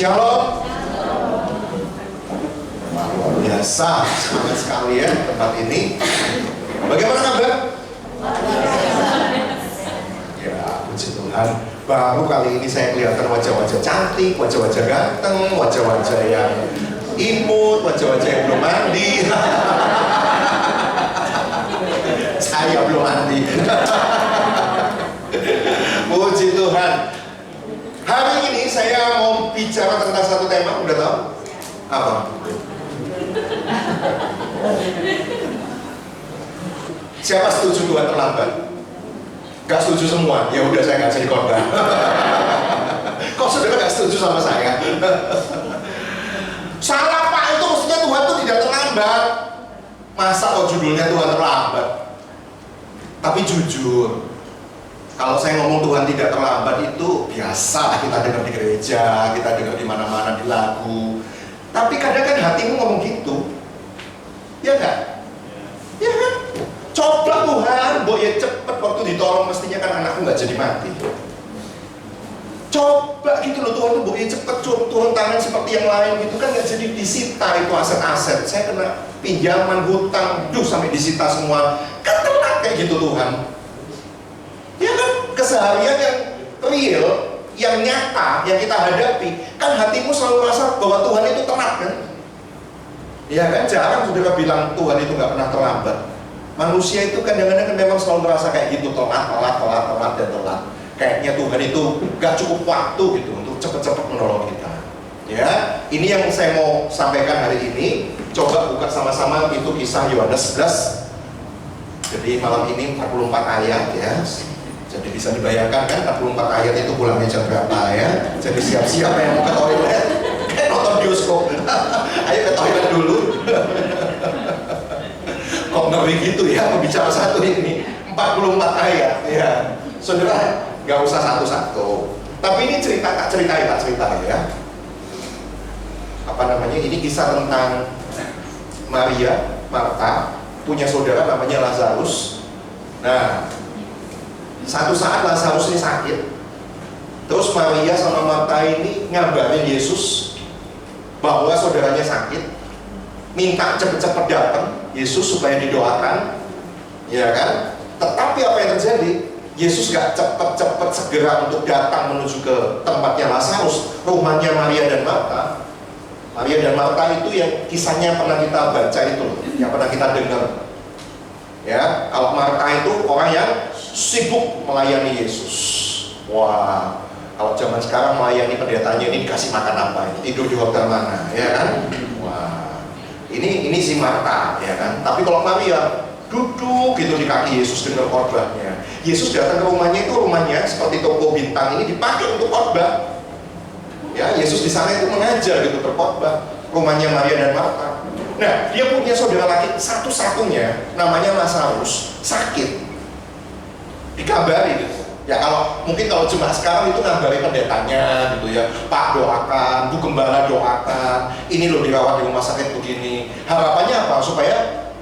Shalom. Luar biasa, semangat sekali ya tempat ini. Bagaimana kabar? Ya, puji Tuhan. Baru kali ini saya kelihatan wajah-wajah cantik, wajah-wajah ganteng, wajah-wajah yang imut, wajah-wajah yang belum mandi. Saya belum mandi. Puji Tuhan. Hari ini saya mau bicara tentang satu tema, udah tahu? Apa? Siapa setuju Tuhan terlambat? Gak setuju semua? Ya udah, saya gak jadi korban. Kok saudara gak setuju sama saya? Salah Pak, itu maksudnya Tuhan itu tidak terlambat. Masa kok judulnya Tuhan terlambat? Tapi jujur, kalau saya ngomong Tuhan tidak terlambat itu biasa kita dengar di gereja, kita dengar di mana-mana di lagu. Tapi kadang kan hatimu ngomong gitu, ya kan? Ya kan? Coba Tuhan, boy ya cepet waktu ditolong mestinya kan anakku nggak jadi mati. Coba gitu loh, Tuhan tuh boy cepet turun tangan seperti yang lain gitu kan nggak jadi disita itu aset-aset. Saya kena pinjaman, hutang, sampai disita semua. Kan telat kayak gitu Tuhan. Ya kan? Keseharian yang real, yang nyata, yang kita hadapi, kan hatimu selalu merasa bahwa Tuhan itu telat kan? Ya kan? Jarang saudara bilang Tuhan itu nggak pernah terlambat. Manusia itu kadang-kadang memang selalu merasa kayak gitu, telat. Kayaknya Tuhan itu nggak cukup waktu gitu untuk cepet-cepet menolong kita. Ya, ini yang saya mau sampaikan hari ini. Coba buka sama-sama itu kisah Yohanes 11. Jadi malam ini 44 ayat ya. Jadi bisa dibayangkan kan 44 ayat itu pulangnya jam berapa ya. Jadi siap-siap yang mau ke toilet, kayak nonton bioskop. Ayo ke toilet dulu. Kok ngeri gitu ya bicara satu ini 44 ayat ya. Saudara nggak usah satu-satu. Tapi ini tak cerita ya. Apa namanya? Ini kisah tentang Maria, Marta punya saudara namanya Lazarus. Nah, satu saat Lazarus ini sakit. Terus Maria sama Marta ini ngabarin Yesus bahwa saudaranya sakit. Minta cepet-cepet datang Yesus supaya didoakan, ya kan? Tetapi apa yang terjadi? Yesus gak cepet-cepet segera untuk datang menuju ke tempatnya Lazarus, rumahnya Maria dan Marta. Maria dan Marta itu yang kisahnya pernah kita baca itu, yang pernah kita dengar. Ya, kalau Marta itu orang yang sibuk melayani Yesus. Wah, kalau zaman sekarang melayani pendetanya ini dikasih makan apa? Tidur di hotel mana? Ya kan? Wah. Ini si Marta, ya kan? Tapi kalau Maria duduk gitu di kaki Yesus dengar khotbahnya. Yesus datang ke rumahnya, itu rumahnya seperti toko bintang ini dipakai untuk khotbah. Ya, Yesus di sana itu mengajar gitu berkhotbah. Rumahnya Maria dan Marta. Nah, dia punya saudara laki satu-satunya namanya Lazarus, sakit. Dikabari gitu. Ya mungkin kalau cuma sekarang itu ngabari pendetanya gitu ya, Pak doakan, Bu Gembala doakan, ini loh dirawat di rumah sakit begini. Harapannya apa? Supaya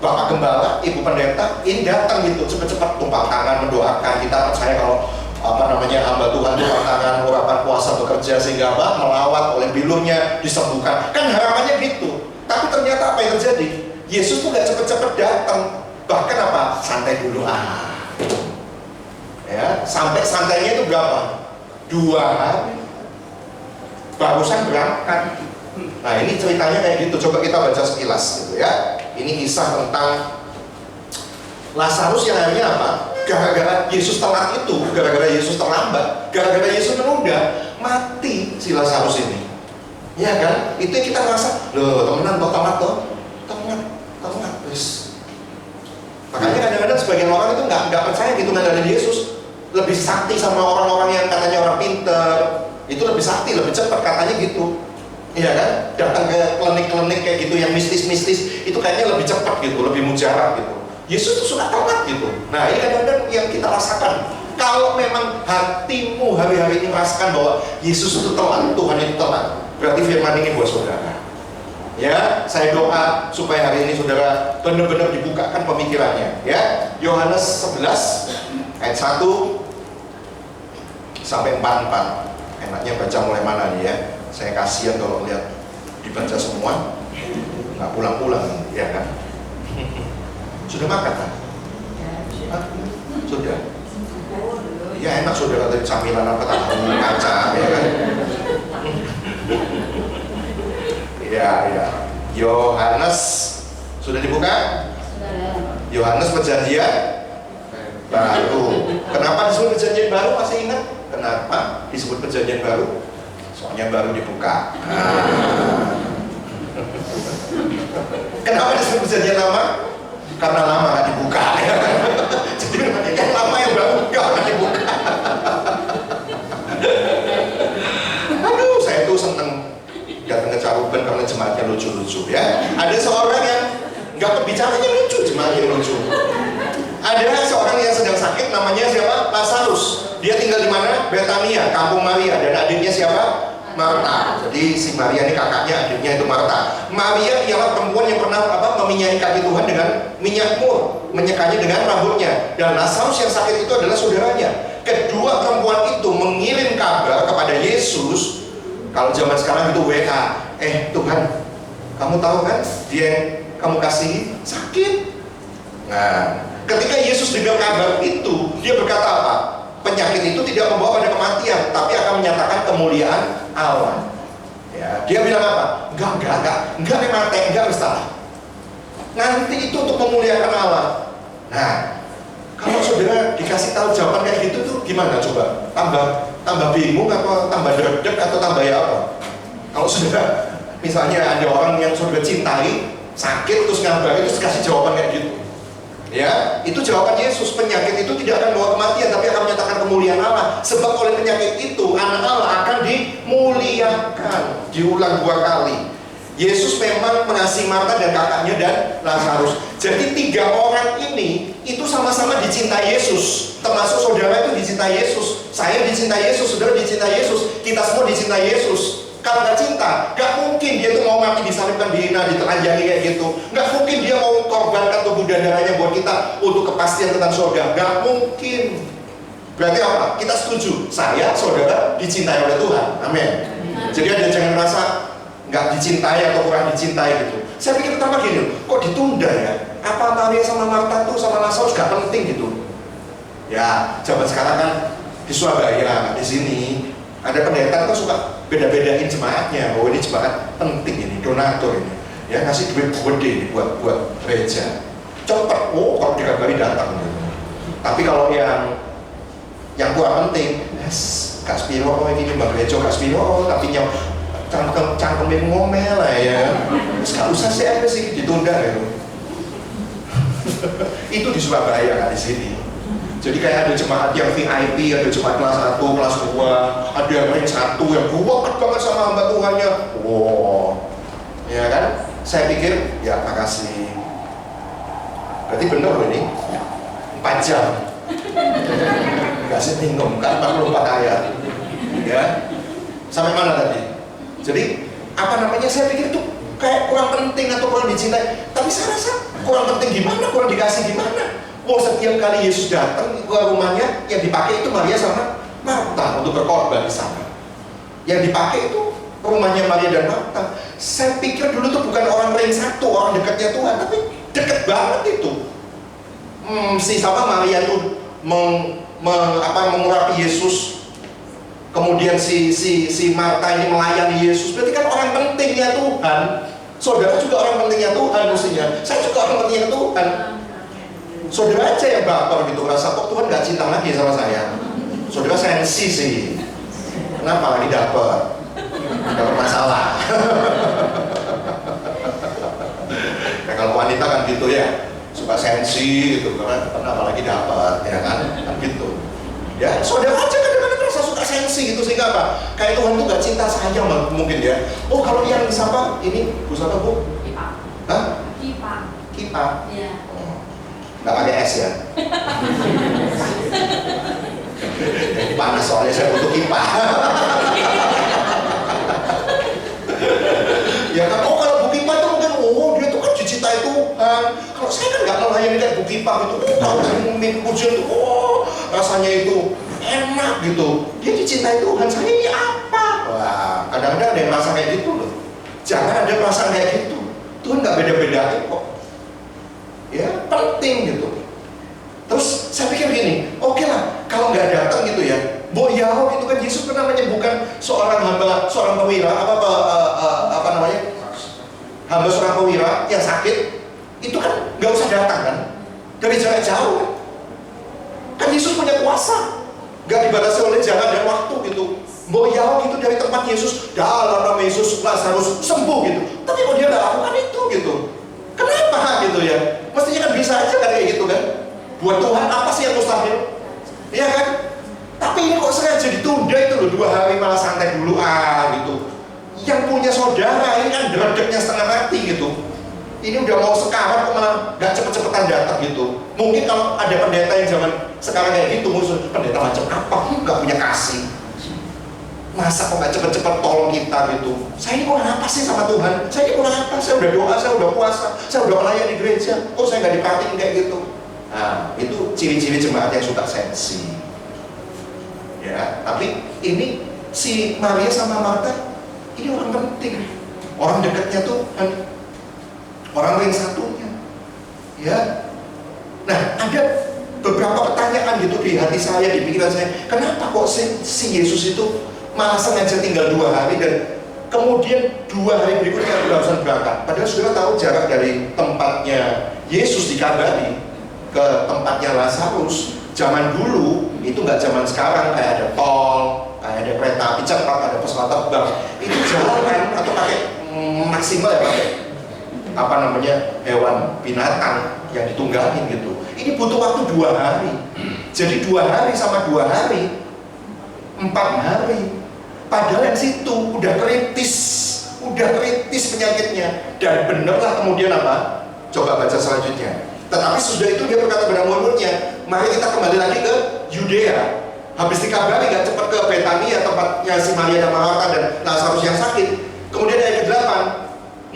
Bapak Gembala, Ibu Pendeta ini datang gitu, cepat-cepat tumpang tangan mendoakan. Kita percaya kalau hamba Tuhan tumpang tangan, urapan puasa bekerja sehingga melawat oleh bilurnya disembuhkan. Kan harapannya gitu. Tapi ternyata apa yang terjadi? Yesus tuh gak cepet-cepet datang. Bahkan apa? Santai dulu ya, sampai santainya itu berapa? 2 hari barusan berangkat. Nah ini ceritanya kayak gitu. Coba kita baca sekilas gitu ya. Ini kisah tentang Lazarus yang akhirnya apa? Gara-gara Yesus telat itu, gara-gara Yesus terlambat, gara-gara Yesus menunda, mati si Lazarus ini. Ya kan? Itu yang kita merasa, loh temenan kok telat wis. Makanya kadang-kadang sebagian orang itu nggak percaya gitu ngandalin Yesus. Lebih sakti sama orang-orang yang katanya orang pinter, itu lebih sakti, lebih cepat katanya gitu. Iya kan? Datang ke klinik-klinik kayak gitu yang mistis-mistis, itu kayaknya lebih cepat gitu, lebih mujarab gitu. Yesus tuh suka telat gitu. Nah ini kadang-kadang yang kita rasakan. Kalau memang hatimu hari-hari ini merasakan bahwa Yesus itu telat, Tuhan itu telat, berarti firman ini buat saudara. Ya, saya doa supaya hari ini saudara benar-benar dibukakan pemikirannya. Ya, Yohanes 11 ayat 1 sampai 44. Enaknya baca mulai mana nih ya? 1 Saya kasihan kalau lihat dibaca semua, nggak pulang-pulang, ya kan? Sudah makan kan? Sudah. Ya enak saudara tadi camilan apa tahu kacang, ya kan? Ya. Yohanes sudah dibuka? Yohanes Perjanjian Baru. Kenapa disebut Perjanjian Baru? Masih ingat? Kenapa disebut Perjanjian Baru? Soalnya baru dibuka. Kenapa disebut Perjanjian Lama? Karena lama nggak dibuka. Jadi yang lama yang baru nggak dibuka. Aduh, saya tuh seneng datang ke Caruban karena jemaatnya lucu-lucu ya. Ada seorang yang nggak bicaranya lucu, jemaatnya lucu. Ada seorang yang sedang sakit, namanya siapa? Lazarus. Dia tinggal di mana? Betania, kampung Maria. Dan adiknya siapa? Marta. Jadi si Maria ini kakaknya, adiknya itu Marta. Maria ialah perempuan yang pernah meminyaki kaki Tuhan dengan minyak mur, menyekanya dengan rambutnya. Dan Lazarus yang sakit itu adalah saudaranya. Kedua perempuan itu mengirim kabar kepada Yesus. Kalau zaman sekarang itu WA, Tuhan, kamu tahu kan dia yang kamu kasihi sakit. Nah, ketika Yesus dengar kabar itu, dia berkata apa? Penyakit itu tidak membawa pada kematian, tapi akan menyatakan kemuliaan Allah. Ya, dia bilang apa? Enggak mati, enggak salah. Nanti itu untuk memuliakan Allah. Nah, kalau saudara dikasih tahu jawaban kayak gitu tuh gimana coba? Tambah bingung atau tambah deg-deg atau tambah ya apa? Kalau saudara misalnya ada orang yang saudara cintai sakit terus ngabarin terus kasih jawaban kayak gitu, ya itu jawaban Yesus. Penyakit itu tidak akan membawa kematian tapi akan menyatakan kemuliaan Allah. Sebab oleh penyakit itu anak Allah akan dimuliakan. Diulang 2 kali. Yesus memang mengasihi Marta dan kakaknya dan Lazarus. Jadi 3 orang ini itu sama-sama dicintai Yesus. Termasuk saudara itu dicintai Yesus. Saya dicintai Yesus, saudara dicintai Yesus. Kita semua dicintai Yesus. Kalau nggak cinta, nggak mungkin dia tuh mau mati disalibkan, dihina, ditelanjangi kayak gitu. Nggak mungkin dia mau korbankan tubuh dan darahnya buat kita untuk kepastian tentang surga. Nggak mungkin. Berarti apa? Kita setuju. Saya, saudara, dicintai oleh Tuhan. Amin. Jadi ada jangan merasa nggak dicintai atau kurang dicintai gitu. Saya pikir pertama gini, kok ditunda ya? Apa Maria sama Marta tuh sama Lazarus gak penting gitu? Ya, zaman sekarang kan di Surabaya, di sini ada pendeta kan suka beda-bedain jemaatnya. Oh ini jemaat penting ini, donatur ini. Ya ngasih duit gede buat gereja. Cepet, kalau dikabari datang gitu. Tapi kalau yang kurang penting, Kak Spiro, ini Mbak Gereja Kak Spiro, tapi cangkemin ngomel lah ya. Terus gak usah sih ditunda gitu. Itu di Surabaya kan di sini. Jadi kayak ada jemaat yang VIP, ada jemaat kelas 1, kelas 2, ada yang lain 1 yang buat banget sama hamba Tuhannya. Wow, ya kan? Saya pikir, ya makasih. Berarti bener loh ini 4 jam. Kasih minum, kan 44 ayat. Ya, sampai mana tadi? Jadi apa namanya? Saya pikir itu kayak kurang penting atau kurang dicintai. Tapi saya rasa kurang penting gimana? Kurang dikasih gimana? Setiap kali Yesus datang ke rumahnya, yang dipakai itu Maria sama Marta untuk berkorban di sana. Yang dipakai itu rumahnya Maria dan Marta. Saya pikir dulu tuh bukan orang ring satu, orang dekatnya Tuhan, tapi dekat banget itu. Si sama Maria tuh mengurapi Yesus. Kemudian si Marta ini melayani Yesus. Berarti kan orang pentingnya Tuhan. Saudara juga orang pentingnya Tuhan mestinya. Saya juga orang pentingnya Tuhan. Saudara aja yang baper gitu, rasa kok Tuhan gak cinta lagi sama saya. Saudara sensi sih. Kenapa lagi dapet masalah? Ya kalau wanita kan gitu ya, suka sensi gitu, karena kenapa lagi dapet, ya kan gitu. Ya saudara aja kadang-kadang rasa suka sensi gitu, sehingga apa? Kayak Tuhan tuh gak cinta saya mungkin ya. Oh kalau yang siapa? Ini Bu siapa Bu? Kipa. Hah? Kipa. Iya. Nggak pakai es ya? Panas soalnya saya butuh kipas. Ya kan, kalau Bu Kipa itu mungkin, dia tuh kan dicintai Tuhan. Kalau saya kan nggak melayani kayak Bu Kipa gitu. Kalau saya minum pujian tuh, rasanya itu enak gitu. Dia dicintai Tuhan. Saya ini apa? Wah, kadang-kadang ada yang merasa kayak gitu loh. Jangan ada perasaan kayak gitu. Tuhan nggak beda-bedain kok. Ya, penting gitu. Terus saya pikir gini, oke lah, kalau nggak datang gitu ya, Mbok Yahoo itu kan Yesus pernah menyembuhkan seorang hamba, seorang perwira, apa namanya, hamba seorang perwira yang sakit, itu kan nggak usah datang kan, dari jarak jauh kan Yesus punya kuasa, nggak dibatasi oleh jalan dan waktu gitu. Mbok Yahoo itu dari tempat Yesus, dalam nama Yesus harus sembuh gitu, tapi kok dia nggak lakukan itu gitu, kenapa gitu ya? Mestinya kan bisa aja kan kayak gitu kan. Buat Tuhan apa sih yang mustahil? Iya kan? Tapi ini kok sengaja ditunda itu loh, 2 hari malah santai dulu gitu. Yang punya saudara ini kan dredegnya setengah mati gitu. Ini udah mau sekarat kok malah gak cepet-cepetan datang gitu. Mungkin kalau ada pendeta yang zaman sekarang kayak gitu, musuh pendeta macam apa? Gak punya kasih. Masa kok gak cepet-cepet tolong kita gitu? Saya ini kurang apa sih sama Tuhan? Saya ini kurang apa? Saya udah doa, saya udah puasa, saya udah melayani di gereja. Kok saya gak diperhatiin kayak gitu? Nah, itu ciri-ciri jemaat yang suka sensi. Ya, tapi ini si Maria sama Martha ini orang penting, orang dekatnya tuh kan, orang ring satunya. Ya, nah ada beberapa pertanyaan gitu di hati saya, di pikiran saya. Kenapa kok si Yesus itu malah sengaja tinggal 2 hari dan kemudian 2 hari berikutnya harus berangkat? Padahal saudara tahu jarak dari tempatnya Yesus dikabari ke tempatnya Lazarus zaman dulu itu nggak zaman sekarang kayak ada tol, kayak ada kereta api cepat, ada pesawat terbang. Itu jalan atau pakai maksimal ya, pakai apa namanya, hewan binatang yang ditunggangi gitu. Ini butuh waktu 2 hari. Jadi 2 hari sama 2 hari 4 hari. Padahal yang situ udah kritis penyakitnya. Dan benerlah kemudian apa? Coba baca selanjutnya. Tetapi sudah itu dia berkata pada murid-muridnya, mari kita kembali lagi ke Yudea. Habis dikabari gak cepat ke Betania, tempatnya si Maria dan Martha dan Lazarus yang sakit. Kemudian ayat ke-8,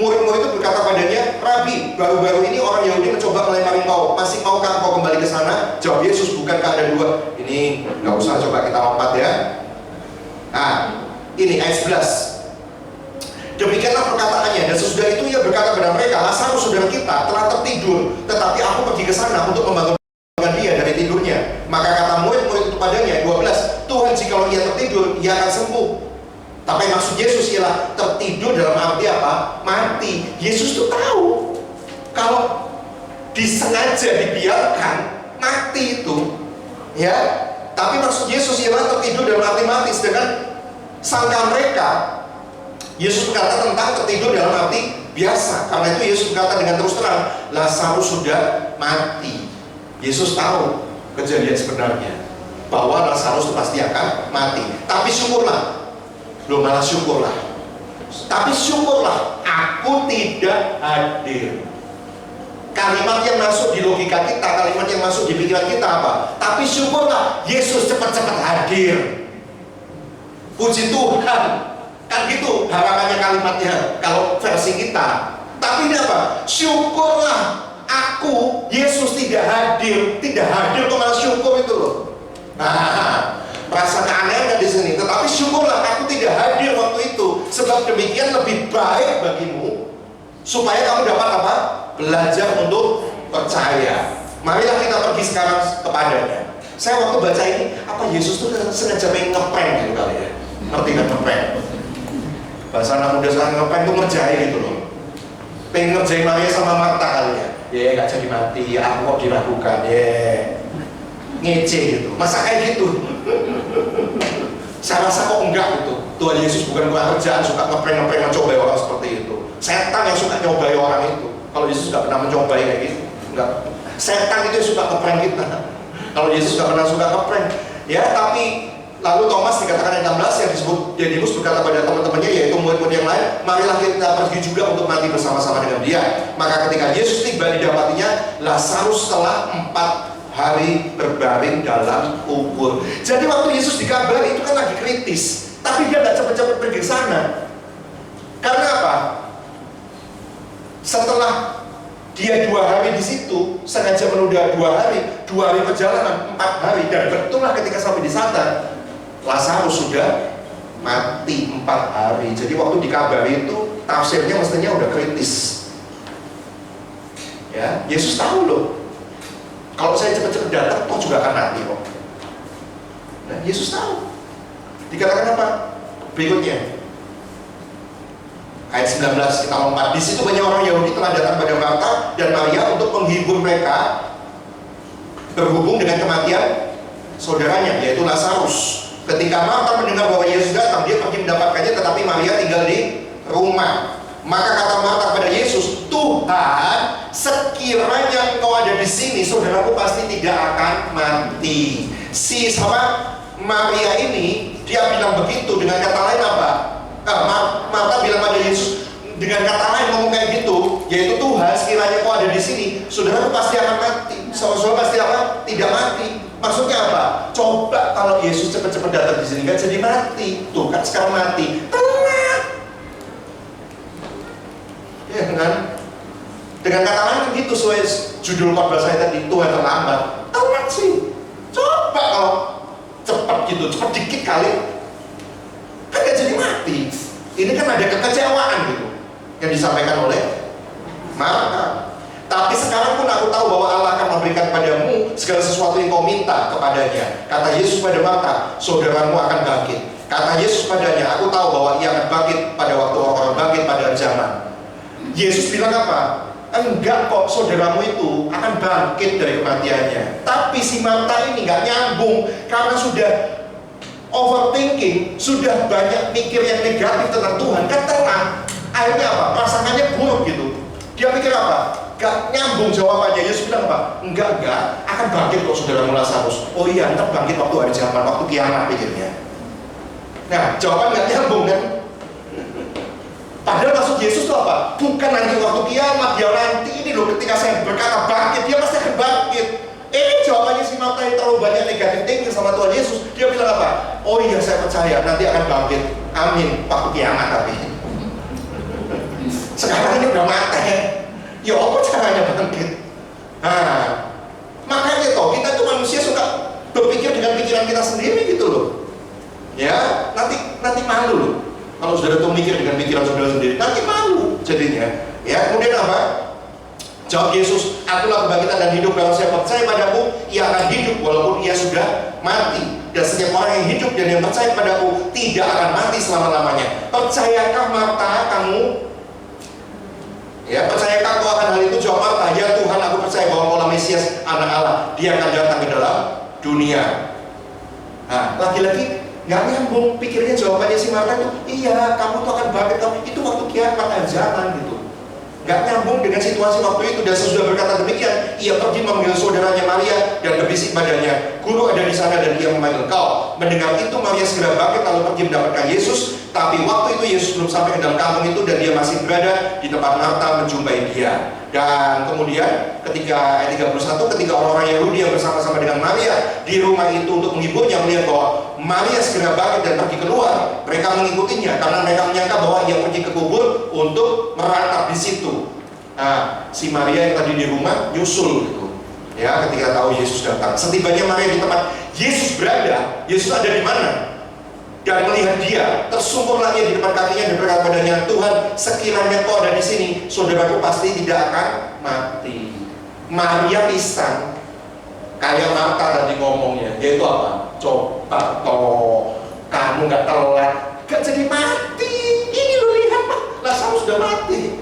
murid-murid itu berkata padanya, Rabi, baru-baru ini orang Yahudi mencoba melempari engkau. Masih maukah engkau kembali ke sana? Jawab Yesus, bukankah ada 2? Ini gak usah, coba kita lompat ya. Nah, ini ayat 11. Demikianlah perkataannya, dan sesudah itu ia berkata kepada mereka, Lazarus saudara kita telah tertidur, tetapi aku pergi ke sana untuk membangunkan dia dari tidurnya. Maka kata murid-murid itu padanya, 12, Tuhan jikalau ia tertidur, ia akan sembuh. Tapi maksud Yesus ialah tertidur dalam arti apa? Mati. Yesus tuh tahu kalau disengaja dibiarkan mati itu, ya. Tapi maksud Yesus ialah tertidur dalam arti mati, sedangkan sangka mereka Yesus berkata tentang tertidur dalam arti biasa. Karena itu Yesus berkata dengan terus terang, Lazarus sudah mati. Yesus tahu kejadian sebenarnya bahwa Lazarus itu pasti akan mati. Tapi syukurlah, belum malah syukurlah. Tapi syukurlah, aku tidak hadir. Kalimat yang masuk di logika kita, kalimat yang masuk di pikiran kita apa? Tapi syukurlah, Yesus cepat-cepat hadir. Puji Tuhan. Kan gitu harapannya kalimatnya kalau versi kita. Tapi ini apa? Syukurlah aku, Yesus tidak hadir. Tidak hadir kok malah syukur itu loh. Nah, merasa keanehan di sini. Tetapi syukurlah aku tidak hadir waktu itu, sebab demikian lebih baik bagimu, supaya kamu dapat apa? Belajar untuk percaya. Marilah kita pergi sekarang kepadanya. Saya waktu baca ini, apa Yesus tuh sengaja pengen ngeprank gitu kali ya? Ngerti kan ngeprank? Bahasa anak muda sekarang ngeprank tuh ngerjain gitu loh. Pengen ngerjain Maria sama Martha kali ya. Ya gak jadi mati, aku kok diragukan, ya ngece gitu. Masa kayak gitu? Saya rasa kok enggak gitu. Tuhan Yesus bukan kurang kerjaan, suka ngeprank mencobai orang seperti itu. Setan yang suka nyobai orang itu. Kalau Yesus gak pernah mencobai kayak gitu, enggak. Setan itu yang suka ngeprank kita. Kalau Yesus gak pernah suka ngeprank. Ya, tapi lalu Thomas dikatakan ayat 16 yang disebut Didimus berkata pada teman-temannya, yaitu murid-murid yang lain, marilah kita pergi juga untuk mati bersama-sama dengan dia. Maka ketika Yesus tiba didapatinya Lazarus telah 4 hari berbaring dalam kubur. Jadi waktu Yesus dikabari itu kan lagi kritis, tapi dia nggak cepet-cepet pergi ke sana. Karena apa? Setelah dia 2 hari di situ, sengaja menunda 2 hari perjalanan, 4 hari, dan betullah ketika sampai di sana Lazarus sudah mati 4 hari. Jadi waktu dikabari itu tafsirnya mestinya udah kritis. Ya, Yesus tahu loh, kalau saya cepat-cepat datang, toh juga akan mati kok. Nah, Yesus tahu. Dikatakan apa? Berikutnya, ayat 19 kita lompat. Di situ banyak orang Yahudi telah datang pada Marta dan Maria untuk menghibur mereka berhubung dengan kematian saudaranya, yaitu Lazarus. Ketika Marta mendengar bahwa Yesus datang, dia pergi mendapatkannya, tetapi Maria tinggal di rumah. Maka kata Marta kepada Yesus, Tuhan, sekiranya engkau ada di sini, saudaraku pasti tidak akan mati. Si sama Maria ini, dia bilang begitu dengan kata lain apa? Marta bilang pada Yesus dengan kata lain ngomong kayak gitu, yaitu Tuhan, sekiranya engkau ada di sini, saudaraku pasti akan mati. Saudara pasti apa? Tidak mati. Maksudnya apa? Coba kalau Yesus cepat-cepat datang di sini, nggak jadi mati. Tuh kan sekarang mati. Ya kan? Dengan kata lain begitu, sesuai judul khotbah saya tadi, Tuhan terlambat. Telat sih. Coba kalau cepat gitu, cepat dikit kali, kan gak jadi mati. Ini kan ada kekecewaan gitu yang disampaikan oleh Marta. Tapi sekarang pun aku tahu bahwa Allah akan memberikan padamu segala sesuatu yang kau minta kepadanya. Kata Yesus pada Marta, saudaramu akan bangkit. Kata Yesus padanya, aku tahu bahwa ia akan bangkit pada waktu orang bangkit pada zaman. Yesus bilang apa? Enggak kok, saudaramu itu akan bangkit dari kematiannya. Tapi si Marta ini nggak nyambung karena sudah overthinking, sudah banyak mikir yang negatif tentang Tuhan, kan tenang. Akhirnya apa? Perasaannya buruk gitu. Dia mikir apa? Gak nyambung jawabannya. Yesus bilang apa? Enggak, akan bangkit kok saudaramu Lazarus. Oh iya, ntar bangkit waktu hari zaman, waktu kiamat pikirnya. Nah, jawaban gak nyambung kan? Padahal maksud Yesus itu apa? Bukan nanti waktu kiamat, dia nanti ini loh, ketika saya berkata bangkit, dia pasti akan bangkit. Ini jawabannya si Marta yang terlalu banyak negatif thinking sama Tuhan Yesus. Dia bilang apa? Oh iya, saya percaya nanti akan bangkit. Amin, waktu kiamat tapi. Sekarang ini udah mati. Ya apa caranya bangkit? Nah, makanya toh kita tuh manusia suka berpikir dengan pikiran kita sendiri gitu loh. Ya, nanti malu loh. Kalau saudara tuh mikir dengan pikiran saudara sendiri, nanti malu jadinya. Ya, kemudian apa? Jawab Yesus, akulah kebangkitan dan hidup. Kalau saya percaya padaku, ia akan hidup walaupun ia sudah mati. Dan setiap orang yang hidup dan yang percaya padaku tidak akan mati selama-lamanya. Percayakah Marta kamu? Ya, percayakah kau akan hal itu? Jawab Marta, ya Tuhan, aku percaya bahwa Kaulah Mesias, anak Allah. Dia akan datang ke dalam dunia. Nah, lagi-lagi nggak nyambung pikirnya jawabannya si Marta itu. Iya, kamu tuh akan bangkit, itu waktu kiamat akhir zaman gitu. Nggak nyambung dengan situasi waktu itu. Dan sesudah berkata demikian, ia pergi memanggil saudaranya Maria dan berbisik padanya, Guru ada di sana dan dia memanggil kau. Mendengar itu Maria segera bangkit lalu pergi mendapatkan Yesus. Tapi waktu itu Yesus belum sampai ke dalam kampung itu dan dia masih berada di tempat Marta menjumpai dia. Dan kemudian ketika ayat 31, ketika orang-orang Yahudi yang bersama-sama dengan Maria di rumah itu untuk menghiburnya, melihat bahwa Maria segera bangkit dan pergi keluar, mereka mengikutinya karena mereka menyangka bahwa ia pergi ke kubur untuk meratap di situ. Nah, si Maria yang tadi di rumah nyusul gitu. Ya, ketika tahu Yesus datang. Setibanya Maria di tempat Yesus berada, Yesus ada di mana? Dan melihat dia, tersungkurlah ia di depan kakinya dan berkata padanya, Tuhan, sekiranya kau ada di sini, saudaraku pasti tidak akan mati. Maria pisang, kayak Marta tadi ngomongnya, yaitu apa? Coba toh, kamu nggak telat, gak jadi mati. Ini lo lihat, Lazarus sudah mati.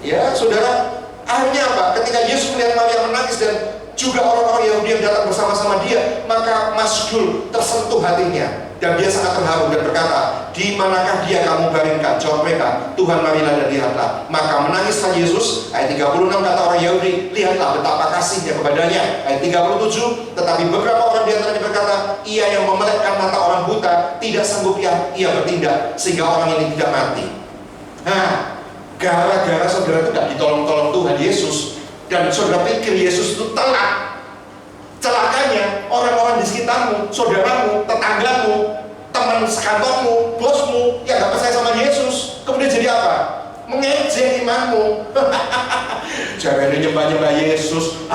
Ya, saudara, akhirnya apa? Ketika Yesus melihat Maria menangis dan juga orang-orang Yahudi yang datang bersama-sama dia, maka Masjul tersentuh hatinya. Dan dia sangat terharu dan berkata, di manakah dia kamu baringkan? Jawab mereka, Tuhan marilah dan lihatlah. Maka menangislah Yesus. Ayat 36 kata orang Yahudi, lihatlah betapa kasihnya kepadanya. Ayat 37, tetapi beberapa orang di antaranya berkata, ia yang memelekkan mata orang buta, tidak sanggup ia bertindak, sehingga orang ini tidak mati. Nah, gara-gara saudara itu tidak ditolong-tolong Tuhan Yesus, dan saudara pikir Yesus itu telat. Celakanya orang-orang di sekitarmu, saudaramu, tetanggamu, teman sekantormu, bosmu yang gak percaya sama Yesus, kemudian jadi apa? Mengejek imanmu. Jangan nyembah-nyembah Yesus.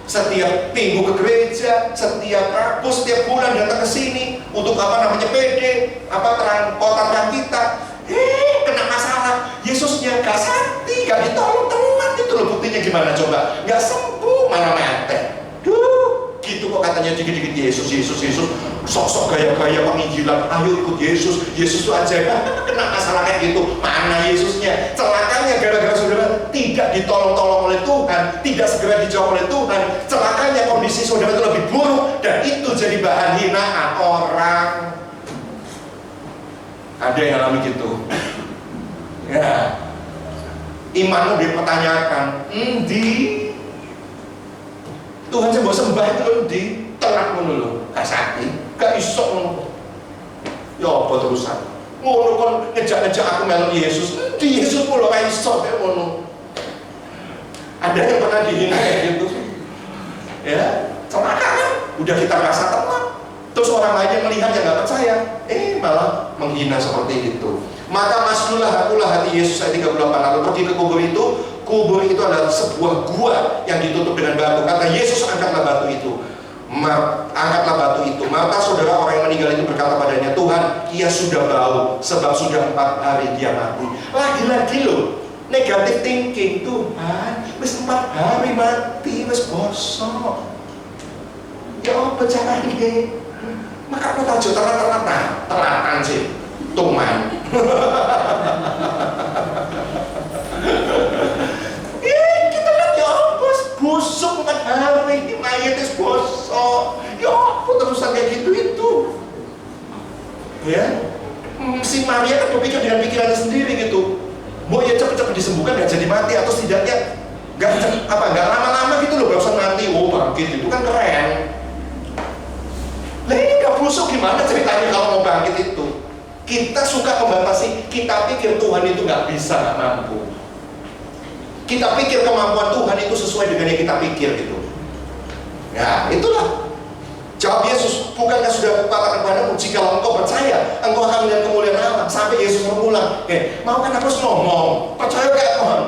setiap minggu ke gereja, setiap Rabu, setiap bulan datang ke sini untuk PD, terang kita. Kena masalah, Yesusnya gak sakti, gak ditolong teman, itu loh buktinya gimana coba? Gak sembuh, malah mati. Gitu kok katanya dikit-dikit Yesus, sok-sok gaya-gaya penginjilan, ayo ikut Yesus itu aja. Kena masalah kayak gitu, mana Yesusnya? Celakanya gara-gara saudara tidak ditolong-tolong oleh Tuhan, tidak segera dijawab oleh Tuhan, celakanya kondisi saudara itu lebih buruk, dan itu jadi bahan hinaan orang. Ada yang alami gitu. Ya, imanmu dipertanyakan, Tuhan saya mau sembah itu di telat dulu, gak sakti, gak isok ngono. Ya apa terusan? Ngono kon ngejak-ngejak aku melok Yesus, di Yesus pula gak isok ya ngono. Ada yang pernah dihina kayak gitu? Ya, celaka kan? Udah kita rasa telat. Terus orang lain yang melihat yang gak percaya, malah menghina seperti itu. Maka masuklah akulah hati Yesus ayat 38. Lalu pergi ke kubur itu. Kubur itu adalah sebuah gua yang ditutup dengan batu. Kata Yesus, angkatlah batu itu. Angkatlah batu itu. Maka saudara orang yang meninggal itu berkata padanya, Tuhan, ia sudah bau, sebab sudah 4 hari dia mati. Lagi-lagi loh, negative thinking. Tuhan, wis 4 hari mati, wis bosok. Ya apa caranya? Maka aku tahu telatan sih, tuman. Kita lihat ya bos, busuk 4 hari, mayatnya bosok. Ya apa terusan kayak gitu itu? Ya, si Maria kan berpikir dengan pikirannya sendiri gitu. Mau ya cepet-cepet disembuhkan, gak jadi mati, atau setidaknya gak lama-lama gitu loh, gak usah mati. Oh bangkit, itu kan keren. Lah ini gak busuk gimana ceritanya kalau mau bangkit itu? Kita suka membatasi, kita pikir Tuhan itu gak bisa, gak mampu. Kita pikir kemampuan Tuhan itu sesuai dengan yang kita pikir gitu. Ya itulah jawab Yesus, bukankah sudah kukatakan kepadamu, jika engkau percaya, engkau akan melihat kemuliaan Allah. Sampai Yesus berulang, mau kan aku harus ngomong, percaya kayak Tuhan.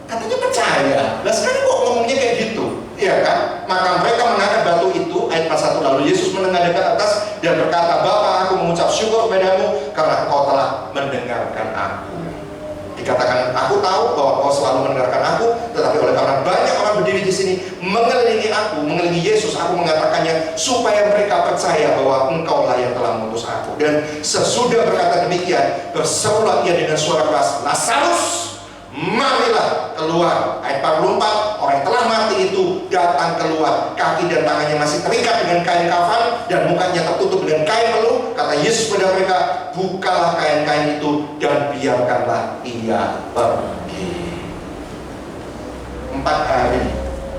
Katanya percaya, nah sekarang kok ngomongnya kayak gitu? Iya kan? Maka mereka mengangkat batu itu, ayat 41. Lalu Yesus menengadah ke atas dan berkata, Bapa, aku mengucap syukur kepadamu karena engkau telah mendengarkan aku. Dikatakan, aku tahu bahwa engkau selalu mendengarkan aku, tetapi oleh karena banyak orang berdiri di sini mengelilingi aku, mengelilingi Yesus, aku mengatakannya supaya mereka percaya bahwa engkaulah yang telah mengutus aku. Dan sesudah berkata demikian, berserulah ia dengan suara keras, Lazarus, marilah keluar. Ayat 44, orang yang telah mati itu datang keluar, kaki dan tangannya masih terikat dengan kain kafan dan mukanya tertutup dengan kain peluh. Kata Yesus kepada mereka, bukalah kain-kain itu dan biarkanlah ia pergi. 4 hari.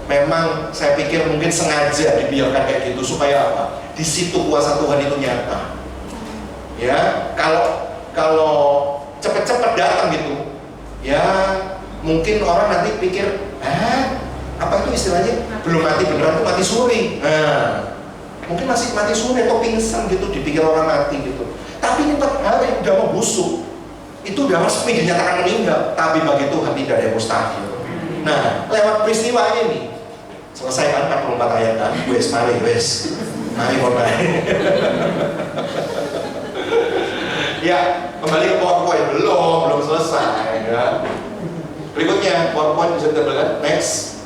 Memang saya pikir mungkin sengaja dibiarkan kayak gitu supaya apa? Di situ kuasa Tuhan itu nyata. Ya, kalau cepet-cepet datang gitu, ya mungkin orang nanti pikir, apa itu istilahnya, belum mati beneran, itu mati suri. Nah, mungkin masih mati suri atau pingsan gitu, dipikir orang mati gitu. Tapi ini 4 hari udah mau busuk, itu udah resmi dinyatakan meninggal. Tapi bagi Tuhan tidak ada yang mustahil. Nah, lewat peristiwa ini selesai kan 44 ayat kan, mari mulai. Ya, kembali ke PowerPoint, belum selesai ya. Berikutnya, PowerPoint bisa ditampilkan, next.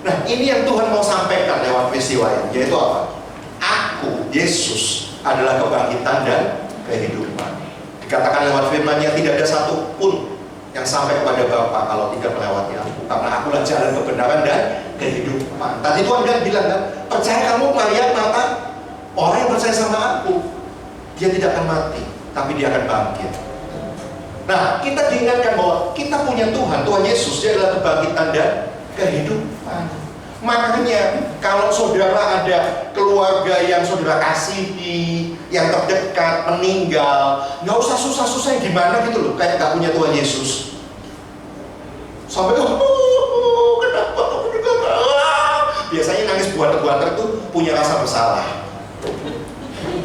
Nah, ini yang Tuhan mau sampaikan lewat peristiwa ini, yaitu apa? Aku, Yesus, adalah kebangkitan dan kehidupan. Dikatakan lewat firman-Nya, tidak ada satupun yang sampai kepada Bapa kalau tidak melewati aku, karena akulah jalan kebenaran dan kehidupan. Tadi Tuhan bilang kan, percaya kamu melihat mata orang yang percaya sama aku, dia tidak akan mati, tapi dia akan bangkit. Nah, kita diingatkan bahwa kita punya Tuhan Yesus, dia adalah kebangkitan dan kehidupan. Makanya kalau saudara ada keluarga yang saudara kasihi, yang terdekat meninggal, nggak usah susah-susah gimana gitu loh, kayak nggak punya Tuhan Yesus. Sampai kenapa aku juga biasanya nangis buanter-buanter itu punya rasa bersalah.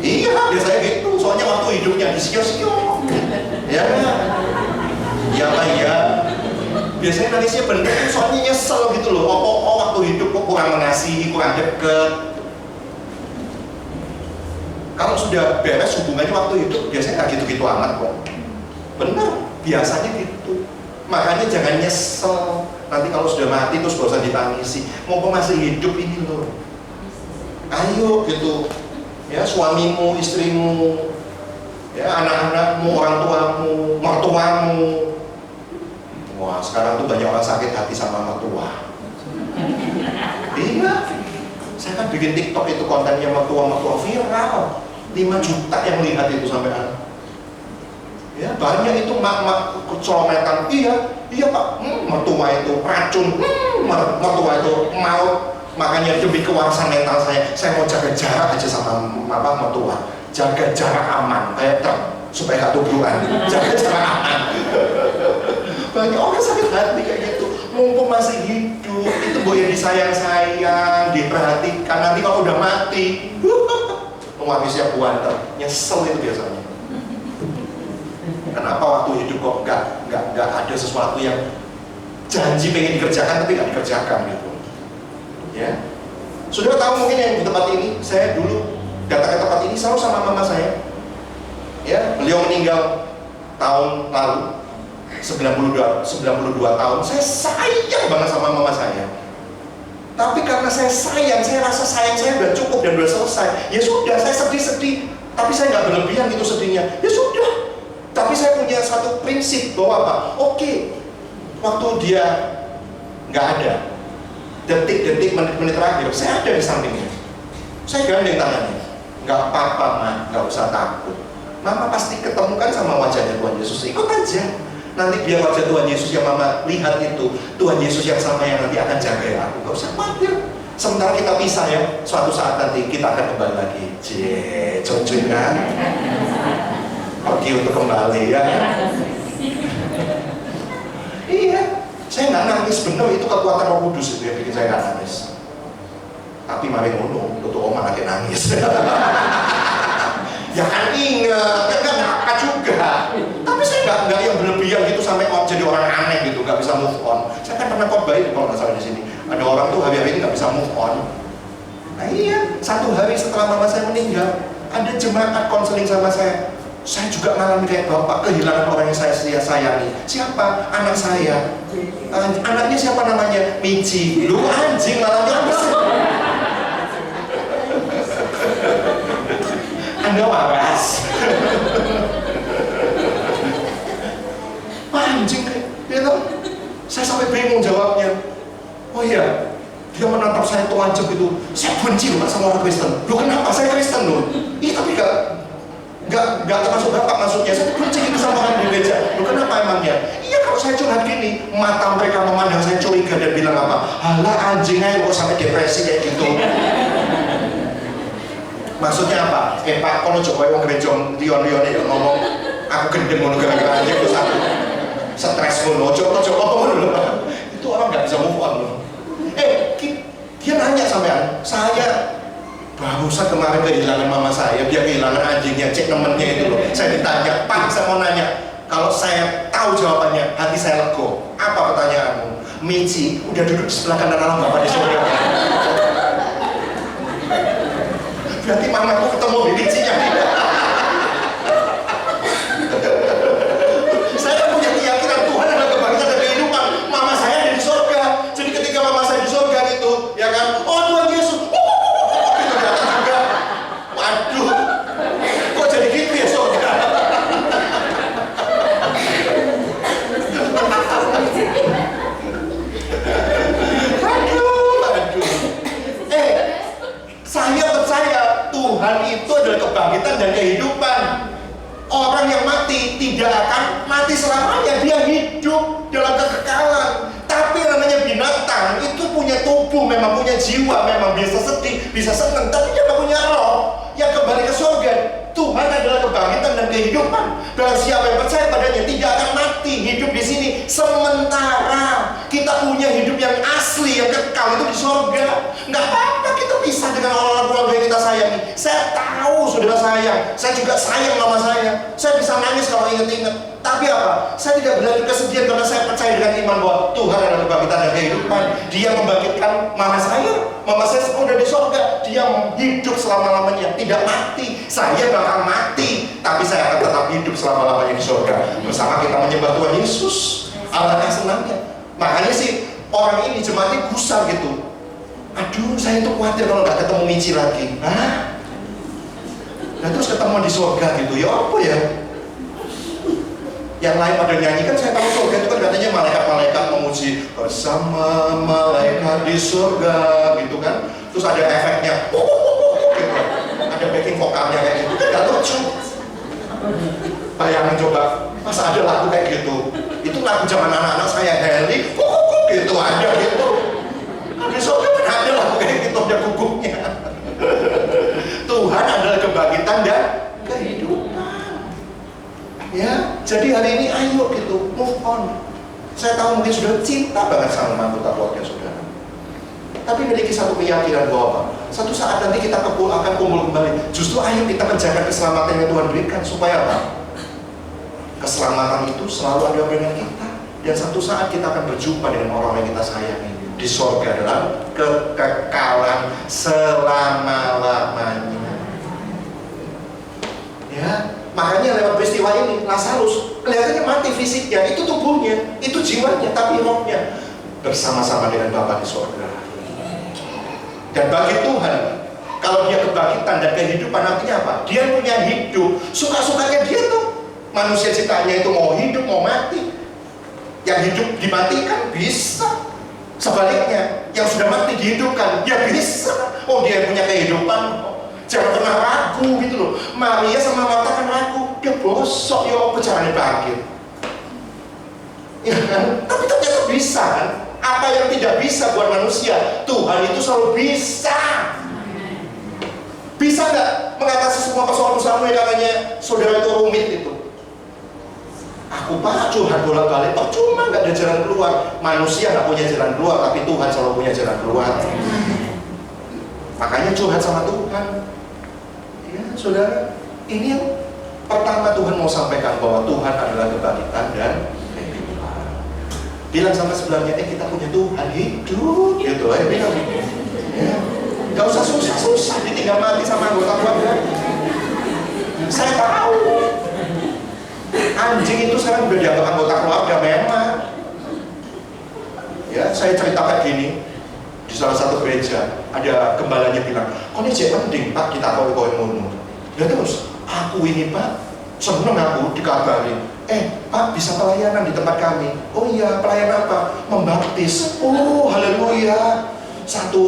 Iya, biasanya gitu. Soalnya waktu hidupnya disio-sio. Ya, iya. Biasanya nangisnya bener, soalnya nyesel gitu loh. Oh, waktu hidup kok kurang mengasihi, kurang deket. Kalau sudah beres hubungannya waktu hidup, biasanya nggak gitu-gitu amat kok. Bener, biasanya gitu. Makanya jangan nyesel. Nanti kalau sudah mati terus gak usah ditangisi. Mumpung masih hidup ini loh. Ayo gitu. Ya, suamimu, istrimu, ya, anak-anakmu, orang tuamu, mertuamu. Wah, sekarang tuh banyak orang sakit hati sama mertua. Iya. Saya kan bikin TikTok itu kontennya mertua-mertua viral. 5 juta yang lihat itu sampai anak. Ya, banyak itu mak-mak kecolometan. Iya Pak, mertua itu racun, mertua itu maut. Makanya demi kewarasan mental saya mau jaga jarak aja sama mertua. Jaga jarak aman, kayak supaya gak tubrukan. Jaga jarak aman. Banyak orang sakit hati kayak gitu. Mumpung masih hidup, itu boleh disayang-sayang, diperhatikan. Nanti kalau udah mati, habisnya buanter, nyesel itu biasanya. Kenapa waktu hidup kok nggak ada sesuatu yang janji pengen dikerjakan tapi nggak dikerjakan gitu? Ya, sudah tahu mungkin yang di tempat ini, saya dulu datang ke tempat ini selalu sama mama saya. Ya, beliau meninggal tahun lalu, 92 tahun. Saya sayang banget sama mama saya. Tapi karena saya sayang, saya rasa sayang saya udah cukup dan udah selesai. Ya sudah, saya sedih-sedih, tapi saya nggak berlebihan gitu sedihnya. Ya sudah. Tapi saya punya satu prinsip bahwa apa? Oke, waktu dia nggak ada, detik-detik, menit-menit terakhir, saya ada di sampingnya. Saya gandeng tangannya. Nggak apa-apa, Ma, nggak usah takut. Mama pasti ketemukan sama wajahnya Tuhan Yesus. Ikut aja. Nanti biar wajah Tuhan Yesus yang Mama lihat itu, Tuhan Yesus yang sama yang nanti akan jaga aku. Nggak usah khawatir. Sementara kita pisah ya, suatu saat nanti kita akan kembali lagi. Cocok kan? Pergi untuk kembali ya. Iya, saya nggak nangis, bener itu kekuatan Roh Kudus itu yang bikin saya nggak nangis. Tapi mari ngono, tuh oma lagi nangis. Ya kan inget, kan nggak ngakak juga. Tapi saya nggak yang berlebihan gitu sampai jadi orang aneh gitu, nggak bisa move on. Saya kan pernah khotbah itu kalau nggak salah di sini. Ada orang tuh hari-hari ini nggak bisa move on. Nah iya, 1 hari setelah mama saya meninggal, ada jemaat konseling sama saya. Saya juga ngalamin kayak bapak, kehilangan orang yang saya sayangi. Siapa? Anak saya. Anaknya siapa namanya? Michi. Lu anjing malah nyampe. Anda waras. Anjing gitu. Saya sampai bingung jawabnya. Oh iya, dia menatap saya telanjang gitu. Saya benci loh sama orang Kristen. Loh kenapa? Saya Kristen loh. Ih tapi Gak termasuk bapak maksudnya. Saya benci gitu sama orang di gereja. Loh kenapa emangnya? Iya kalau saya curhat gini, mata mereka memandang saya curiga dan bilang apa? Halah anjing aja kok sampai depresi kayak gitu. Maksudnya apa? Pak, kalau coba yang gereja Lion ya ngomong aku gendeng ngono gara-gara anjing terus aku stres ngono. Coba ngono. Itu orang nggak bisa move on loh. Dia nanya sampean, saya barusan kemarin kehilangan mama saya, dia kehilangan anjingnya, cek nemennya itu loh. Saya ditanya, Pak, saya mau nanya, kalau saya tahu jawabannya, hati saya lego. Apa pertanyaanmu? Michi udah duduk di sebelah kanan Allah Bapak di surga. Berarti mamaku ketemu di Michi-nya. Saya punya keyakinan Tuhan adalah kebangkitan dan kehidupan. Mama saya ada di surga. Jadi ketika mama saya di surga gitu, ya kan? Oh Tuhan Yesus. Waduh, kok jadi gitu ya surga? Aduh. Saya percaya Tuhan itu adalah kebangkitan dan kehidupan. Orang yang mati tidak akan mati selamanya, dia hidup dalam kekekalan. Tapi namanya binatang itu punya tubuh, memang punya jiwa, memang bisa sedih, bisa senang, tapi dia tidak punya roh yang kembali ke surga. Tuhan adalah kebangkitan dan kehidupan. Barang siapa yang percaya padanya tidak akan mati, hidup di sini sementara. Kita punya hidup yang asli, yang kekal itu di surga. Nggak apa-apa kita pisah dengan orang-orang keluarga yang kita sayangi. Saya tahu saudara sayang, saya juga sayang mama saya. Saya bisa nangis kalau inget-inget. Tapi apa? Saya tidak berlanjut kesedihan karena saya percaya dengan iman bahwa Tuhan adalah kebangkitan dan kehidupan. Dia membangkitkan mama saya sudah di surga. Dia hidup selama-lamanya, tidak mati. Saya bakal mati, tapi saya akan tetap hidup selama-lamanya di surga. Bersama kita menyembah Tuhan Yesus. Alangkah senangnya. Makanya sih orang ini jemaatnya gusar gitu. Aduh, saya tuh khawatir kalau nggak ketemu Michi lagi. Hah? Nah terus ketemu di surga gitu, ya apa ya? Yang lain pada nyanyi kan, saya tahu surga itu kan katanya malaikat-malaikat memuji bersama malaikat di surga gitu kan. Terus ada efeknya, gitu. Ada backing vokalnya kayak gitu, kan gak lucu. Bayangin coba, masa ada lagu kayak gitu? Itu lagu zaman anak-anak saya, Heli, gitu ada gitu. Di surga kan ada lagu kayak gitu, ada guguknya. Tuhan adalah kebangkitan dan kehidupan. Ya, jadi hari ini ayo gitu, move on. Saya tahu mungkin sudah cinta banget sama anggota keluarga saudara, tapi memiliki satu keyakinan bahwa apa? Satu saat nanti kita akan kumpul kembali. Justru ayo kita menjaga keselamatan yang Tuhan berikan. Supaya apa? Keselamatan itu selalu ada dengan kita. Dan satu saat kita akan berjumpa dengan orang yang kita sayangi di surga dalam kekekalan selama-lamanya. Ya, makanya lewat peristiwa ini Lazarus kelihatannya mati fisiknya, itu tubuhnya, itu jiwanya, tapi rohnya bersama-sama dengan Bapa di surga. Dan bagi Tuhan, kalau dia kebangkitan dan kehidupan, artinya apa? Dia punya hidup, suka-sukanya dia tuh. Manusia ciptaannya itu mau hidup, mau mati. Yang hidup dimatikan bisa. Sebaliknya, yang sudah mati dihidupkan, ya bisa. Oh, dia punya kehidupan. Jangan pernah ragu gitu loh. Maria sama Marta kan ragu, dia bosok ya apa caranya bangkit. Ya kan? Tapi ternyata bisa kan? Apa yang tidak bisa buat manusia, Tuhan itu selalu bisa. Bisa nggak mengatasi semua persoalan-persoalan yang katanya saudara itu rumit itu? Aku Tuhan bolak-balik, cuma nggak ada jalan keluar. Manusia nggak punya jalan keluar, tapi Tuhan selalu punya jalan keluar. Makanya curhat sama Tuhan. Ya, saudara, ini yang pertama Tuhan mau sampaikan bahwa Tuhan adalah kebangkitan dan kehidupan. Bilang sama sebelahnya, kita punya Tuhan hidup, gitu. Bilang, ya, nggak usah susah-susah ditinggal mati sama anggota keluarga. Saya tahu, anjing itu sekarang udah dianggap anggota keluarga memang. Ya, saya cerita kayak gini. Di salah satu gereja ada gembalanya bilang, kok ini jadi penting Pak kita tahu kau yang ngono. Ya terus aku ini Pak seneng aku dikabarin, Pak bisa pelayanan di tempat kami. Oh iya, pelayanan apa? Membaptis. Oh haleluya, satu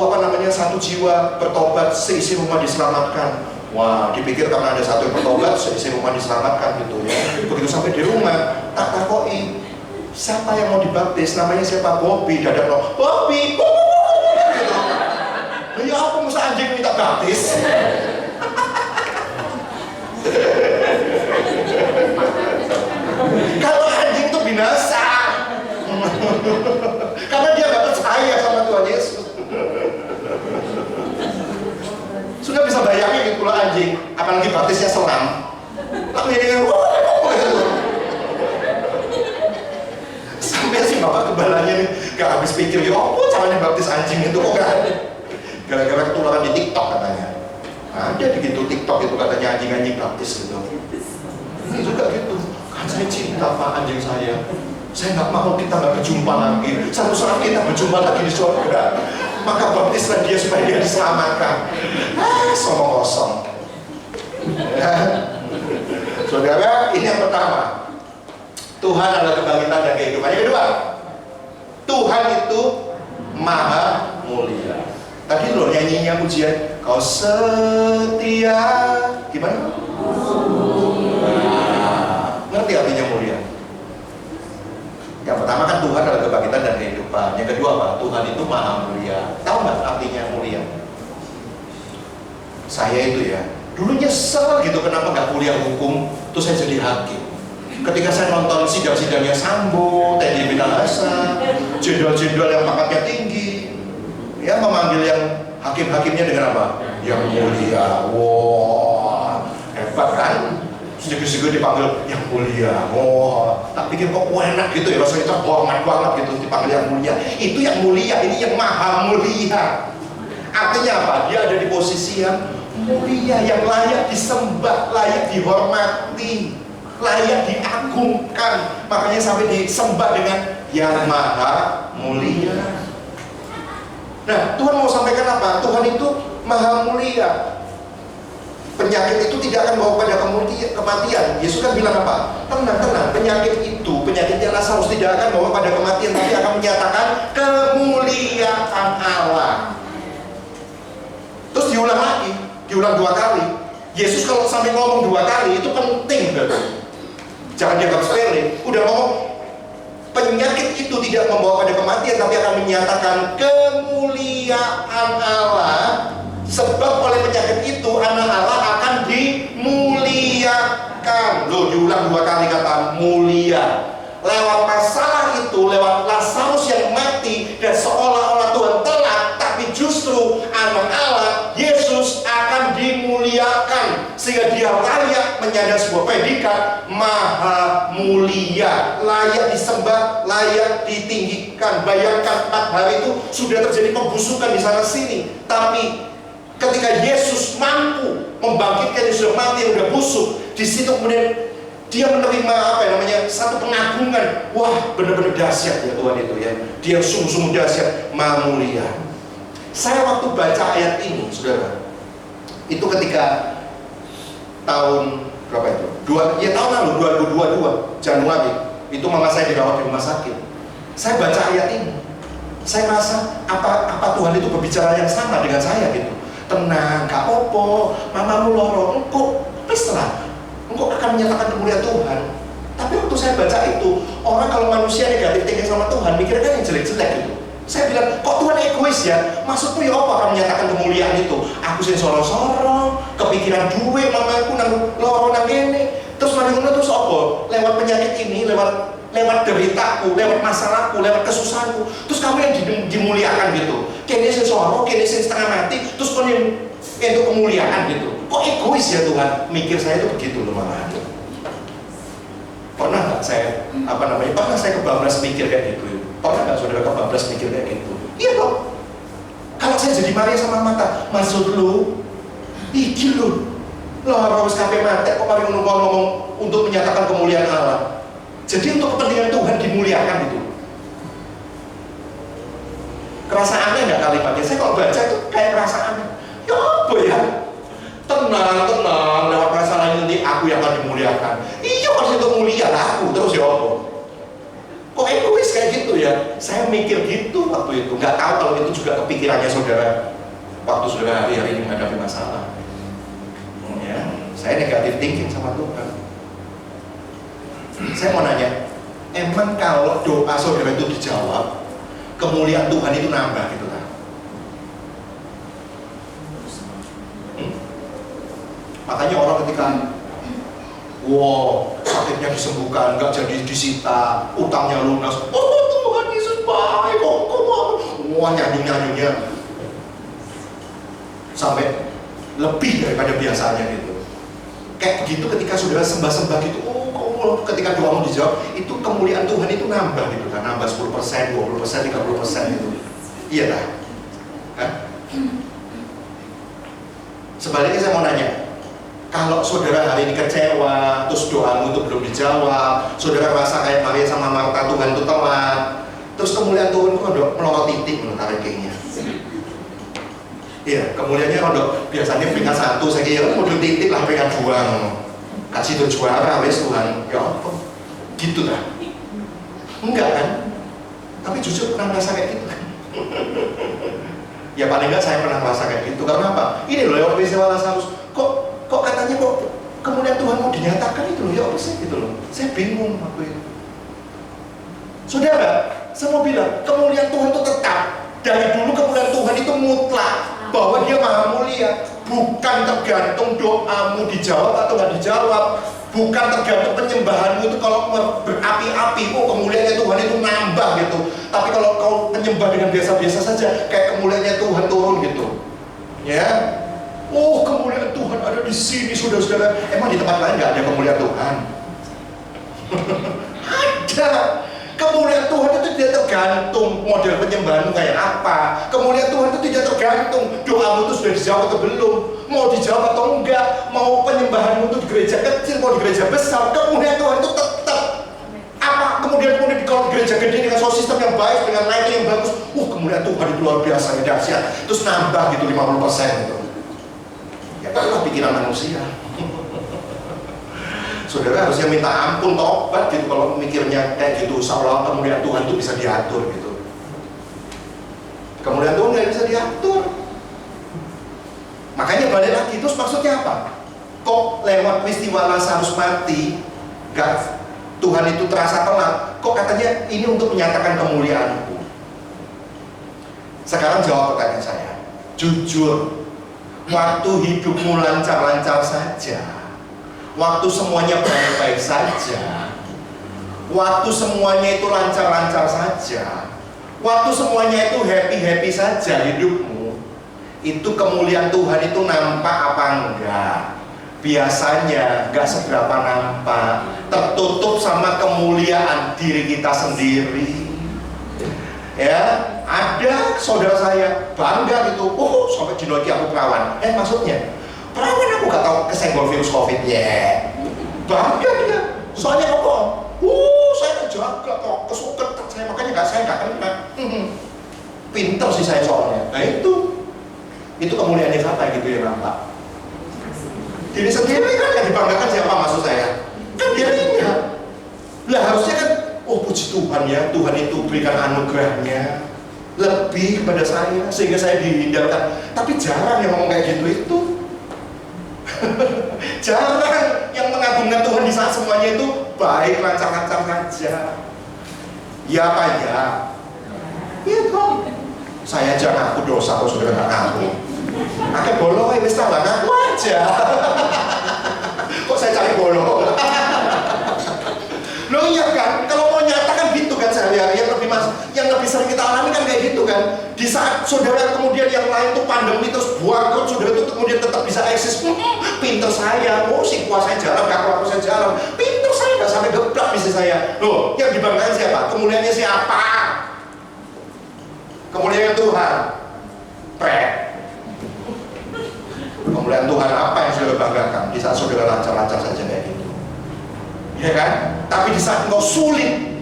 jiwa bertobat, seisi rumah diselamatkan. Wah, dipikir karena ada satu yang bertobat, seisi rumah diselamatkan gitu ya. Begitu sampai di rumah, tak takoi siapa yang mau dibaptis, namanya siapa? Bobby, dadak no, Bobby, ya aku masa anjing minta baptis. Kalau anjing itu binasa. Karena dia gak percaya sama Tuhan Yesus. Sudah bisa bayangin gitu loh anjing, apalagi baptisnya selam. Lalu ini sampai si bapak gebalanya nih gak habis pikir, ya apa caranya baptis anjing itu kok gak? Gara-gara ketularan di TikTok katanya. Ada di gitu TikTok itu katanya anjing-anjing baptis gitu. Ini juga gitu. Kan saya cinta Pak anjing saya. Saya nggak mau kita nggak berjumpa lagi. Satu saat kita berjumpa lagi di surga. Maka baptislah dia supaya dia diselamatkan. Somong kosong. Saudara, ini yang pertama. Tuhan adalah kebangkitan dan kehidupan. Yang kedua, Tuhan itu maha mulia. Tadi loh nyanyinya pujian, kau setia, gimana? Ngerti artinya mulia? Yang pertama kan Tuhan adalah kebangkitan dan kehidupan. Yang kedua apa? Tuhan itu maha mulia. Tahu nggak artinya mulia? Saya itu ya, dulu nyesel gitu kenapa nggak kuliah hukum, terus saya jadi hakim. Ketika saya nonton sidang-sidangnya Sambo, Teddy Minahasa, jenderal-jenderal yang pangkatnya tinggi, ya memanggil yang hakim-hakimnya dengan apa? Yang mulia. Wah, hebat kan? Juga dipanggil yang mulia. Oh, tak pikir kok enak gitu ya, rasanya terhormat banget gitu dipanggil yang mulia. Itu yang mulia, ini yang maha mulia. Artinya apa? Dia ada di posisi yang mulia, yang layak disembah, layak dihormati, layak diagungkan. Makanya sampai disembah dengan yang maha mulia. Nah, Tuhan mau sampaikan apa? Tuhan itu maha mulia. Penyakit itu tidak akan bawa pada kematian. Yesus kan bilang apa? Tenang, penyakitnya Lazarus tidak akan bawa pada kematian, tapi akan menyatakan kemuliaan Allah. Terus diulang 2 kali. Yesus kalau sampai ngomong 2 kali itu penting, jangan dianggap sepele. Udah ngomong penyakit itu tidak membawa pada kematian, tapi akan menyatakan kemuliaan Allah. Sebab oleh penyakit itu anak Allah akan dimuliakan. Loh, diulang 2 kali kata mulia. Lewat masalah itu, lewat Lazarus yang mati dan seolah-olah Tuhan telat, tapi justru anak Allah Yesus akan dimuliakan sehingga dia layak menyandang sebuah predikat maha mulia, layak disembah, layak ditinggikan. Bayangkan 4 hari itu sudah terjadi pembusukan di sana sini, tapi ketika Yesus mampu membangkitkan yang sudah mati, yang sudah busuk, di situ kemudian dia menerima satu pengagungan. Wah, benar-benar dahsyat ya Tuhan itu ya. Dia sungguh-sungguh dahsyat, maha mulia. Saya waktu baca ayat ini, saudara, itu ketika tahun berapa itu? Tahun lalu 2022 Januari, itu mama saya dirawat di rumah sakit. Saya baca ayat ini, saya rasa apa Tuhan itu berbicara yang sama dengan saya gitu. Tenang, gak apa-apa, mamamu loro, engkau akan menyatakan kemuliaan Tuhan. Tapi waktu saya baca itu, orang kalau manusia negatif thinking sama Tuhan, mikirnya kan yang jelek-jelek gitu. Saya bilang, kok Tuhan egois ya? Maksudku ya apa akan menyatakan kemuliaan itu? Aku sing sorong-sorong, kepikiran duit, mamaku nang loro nang kene. Terus terus apa? Lewat penyakit ini, lewat deritaku, lewat masalahku, lewat kesusahanku, terus kamu yang dimuliakan gitu. Kene sing sorong, kene sing setengah mati, terus kau yang itu kemuliaan gitu. Kok egois ya Tuhan? Mikir saya itu begitu loh malahan. Pernah nggak saya pernah saya kebablas mikir kayak gitu? Pernah nggak saudara kebablas mikir kayak gitu? Iya dong. Kalau saya jadi Maria sama mata, maksud lu, iki lu, lo harus kabeh mati kok mari ngomong untuk menyatakan kemuliaan Allah. Jadi untuk kepentingan Tuhan dimuliakan itu. Kerasa aneh nggak kalimatnya? Saya kalau baca itu kayak kerasa aneh. Ya apa ya? Tenang, lewat masalah ini aku yang akan dimuliakan. Iya, harus itu mulia lah aku, terus ya apa? Kok egois kayak gitu ya? Saya mikir gitu waktu itu. Nggak tahu kalau itu juga kepikirannya saudara waktu saudara hari-hari ini menghadapi masalah. Ya, saya negatif thinking sama Tuhan. Saya mau nanya, emang kalau doa saudara itu dijawab, kemuliaan Tuhan itu nambah gitu kan? Makanya orang ketika sakitnya disembuhkan, nggak jadi disita, utangnya lunas, oh Tuhan Yesus baik, kok nyanyi-nyanyinya sampai lebih daripada biasanya gitu. Kayak begitu ketika saudara sembah-sembah gitu, ketika doamu dijawab, itu kemuliaan Tuhan itu nambah gitu kan, nambah 10%, 20%, 30% gitu. Iya tak? Sebaliknya saya mau nanya, kalau saudara hari ini kecewa, terus doamu itu belum dijawab, saudara merasa kayak Maria sama Marta, Tuhan itu telat, terus kemuliaan Tuhan itu udah melorot titik menurut rankingnya. Iya, kemuliaannya udah biasanya peringkat 1, saya kira udah titik lah peringkat 2, kasih itu juara, wes Tuhan, ya apa? Gitu lah. Enggak kan? Tapi jujur pernah merasa kayak gitu kan? Ya paling enggak saya pernah merasa kayak gitu. Karena apa? Ini loh lewat peristiwa Lazarus. Kok katanya kemuliaan Tuhan mau dinyatakan itu loh, ya apa sih gitu loh. Saya bingung waktu itu. Saudara, saya mau bilang kemuliaan Tuhan itu tetap. Dari dulu kemuliaan Tuhan itu mutlak, bahwa dia maha mulia. Bukan tergantung doamu dijawab atau nggak dijawab, bukan tergantung penyembahanmu itu kalau berapi-api, kemuliaannya Tuhan itu nambah gitu. Tapi kalau kau menyembah dengan biasa-biasa saja, kayak kemuliaannya Tuhan turun gitu. Ya, Oh, kemuliaan Tuhan ada di sini, saudara-saudara. Emang di tempat lain nggak ada kemuliaan Tuhan? Ada. Kemuliaan Tuhan itu tidak tergantung model penyembahan kayak apa. Kemuliaan Tuhan itu tidak tergantung doamu itu sudah dijawab atau belum, mau dijawab atau enggak, mau penyembahanmu itu di gereja kecil, mau di gereja besar. Kemuliaan Tuhan itu tetap. Apa kemudian kalau di gereja gede dengan sound system yang baik, dengan lighting yang bagus, kemuliaan Tuhan itu luar biasa, ya dahsyat. Terus nambah gitu 50% gitu. Ya itulah pikiran manusia. Saudara harusnya minta ampun, tobat gitu kalau mikirnya kayak gitu, seolah kemuliaan Tuhan itu bisa diatur gitu. Kemuliaan Tuhan nggak bisa diatur. Makanya balik lagi, terus maksudnya apa? Kok lewat peristiwa Lazarus mati, Tuhan itu terasa tenang? Kok katanya ini untuk menyatakan kemuliaanku? Sekarang jawab pertanyaan saya. Jujur, waktu hidupmu lancar-lancar saja, waktu semuanya baik-baik saja, waktu semuanya itu lancar-lancar saja, waktu semuanya itu happy-happy saja hidupmu, itu kemuliaan Tuhan itu nampak apa enggak? Biasanya enggak seberapa nampak, tertutup sama kemuliaan diri kita sendiri. Ya, ada saudara saya bangga gitu, sampai dinoki aku perawan. Maksudnya perawan aku gak tahu kesenggol virus COVID ya. Bangga dia. Soalnya apa? Saya kejaga kok, kesuket saya, makanya saya gak kena. Pinter sih saya soalnya. Nah itu kemuliaannya siapa gitu ya nampak? Diri sendiri kan yang dibanggakan siapa maksud saya? Kan dirinya. Lah harusnya kan, puji Tuhan ya, Tuhan itu berikan anugerahnya lebih kepada saya sehingga saya dihindarkan. Tapi jarang yang ngomong kayak gitu itu. Jarang yang mengagungkan Tuhan di saat semuanya itu baik, lancar-lancar saja. Ya apa ya? Iya kok. Saya aja ngaku dosa kok saudara nggak ngaku. Akeh bolong wis tak ngaku aja. Kok saya cari bolong? Loh iya kan, kalau mau nyatakan gitu kan saya, yang lebih sering kita alami kan kayak gitu kan. Di saat saudara kemudian yang lain tuh pandemi terus buang, saudara itu kemudian tetap bisa eksis. Pinter saya, si kuasa jalan, gak kuasa jalan. Pinter saya, gak sampai geblak bisnis saya. Loh, yang dibanggakan siapa? Kemuliaannya siapa? Kemuliaan Tuhan. Kemuliaan Tuhan apa yang saudara banggakan di saat saudara lancar-lancar saja kayak gitu? Ya kan? Tapi di saat engkau sulit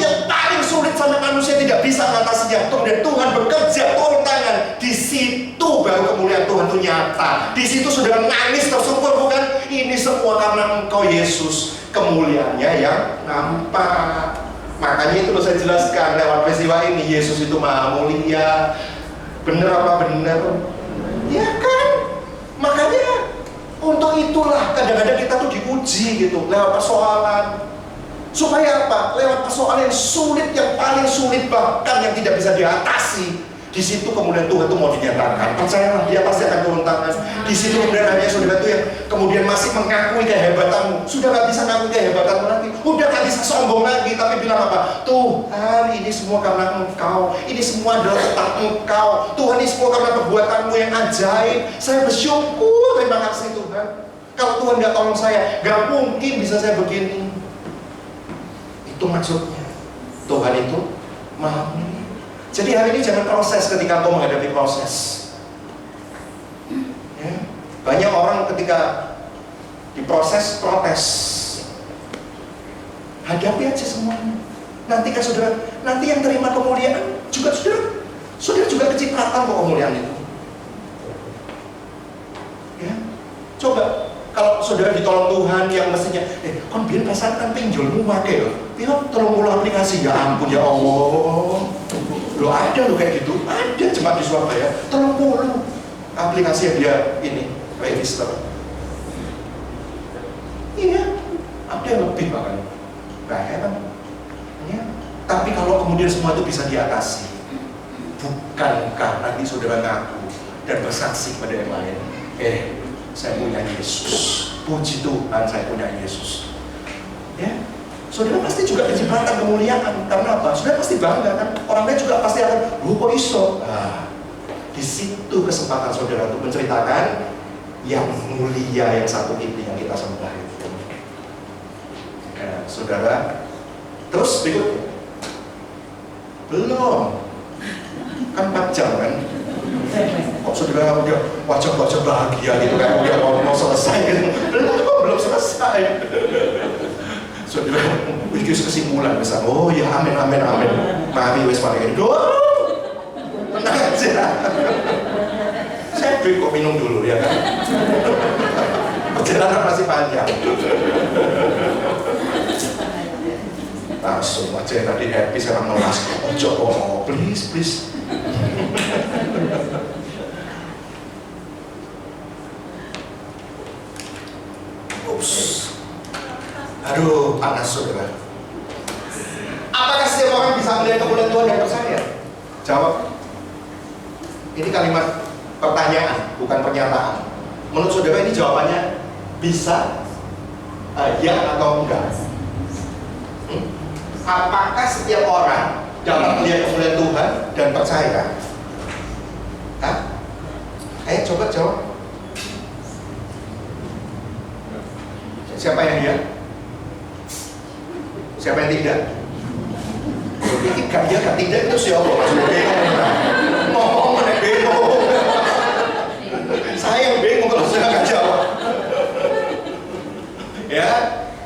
yang paling sulit sampai manusia tidak bisa mengatasinya, kemudian Tuhan bekerja turun tangan, di situ baru kemuliaan Tuhan itu nyata. Di situ saudara nangis tersungkur, bukan? Ini semua karena engkau Yesus, kemuliaannya yang nampak. Makanya itu saya jelaskan lewat peristiwa ini, Yesus itu maha mulia. Bener apa bener? Ya kan? Makanya untuk itulah kadang-kadang kita tuh diuji gitu lewat persoalan. Supaya apa? Lewat persoalan yang sulit, yang paling sulit bahkan yang tidak bisa diatasi. Di situ kemudian Tuhan itu mau dinyatakan. Percayalah, Dia pasti akan turun tangan. Di situ kemudian hanya saudara itu yang kemudian masih mengakui kehebatanmu. Sudah gak bisa mengakui kehebatanmu lagi. Udah gak bisa sombong lagi. Tapi bilang apa? Tuhan, ini semua karena Engkau. Ini semua adalah tentang Engkau. Tuhan, ini semua karena perbuatanmu yang ajaib. Saya bersyukur, terima kasih Tuhan. Kalau Tuhan gak tolong saya, gak mungkin bisa saya begini. Itu maksudnya. Tuhan itu maha mulia. Jadi hari ini jangan proses ketika kau menghadapi proses. Ya. Banyak orang ketika diproses, protes. Hadapi aja semuanya. Nanti kan saudara, nanti yang terima kemuliaan juga saudara juga kecipratan kok kemuliaan itu. Ya. Coba kalau saudara ditolong Tuhan yang mestinya, kon biar pasangan pinjolmu pakai loh. Tolong ulang aplikasi, ya ampun ya Allah. Loh ada loh kayak gitu, ada jemaat di Surabaya, tolong mulu aplikasi yang dia ini register. Iya, ada yang lebih bahkan. Gak heran. Ya. Tapi kalau kemudian semua itu bisa diatasi, bukankah nanti saudara ngaku dan bersaksi kepada yang lain, saya punya Yesus, puji Tuhan saya punya Yesus. Ya. Saudara pasti juga kecipratan kemuliaan. Karena apa? Saudara pasti bangga kan? Orang lain juga pasti akan, kok iso? Di situ kesempatan saudara untuk menceritakan yang mulia, yang satu ini yang kita sembah itu. Ya, saudara. Terus berikutnya, belum, kan 4 jam kan? Kok saudara udah wajah-wajah bahagia gitu kan? Udah mau selesai gitu? Belum selesai. Saudara, bikin kesimpulan misalnya, oh ya amin. Mari wes pakai ini. Tenang aja. Saya kok minum dulu ya kan. Perjalanan masih panjang. Langsung aja tadi happy sekarang melas. Oh, please. Ups. Aduh, panas saudara. Apakah setiap orang bisa melihat kemuliaan Tuhan dan percaya? Jawab. Ini kalimat pertanyaan, bukan pernyataan. Menurut saudara ini jawabannya bisa, ya atau enggak? Apakah setiap orang dapat melihat kemuliaan Tuhan dan percaya? Hah? Ayo coba jawab. Siapa yang iya? Siapa yang tidak? Ini gak iya gak tidak itu siapa? Ngomong mana bingung. Saya yang bingung kalau saya gak jawab. Ya,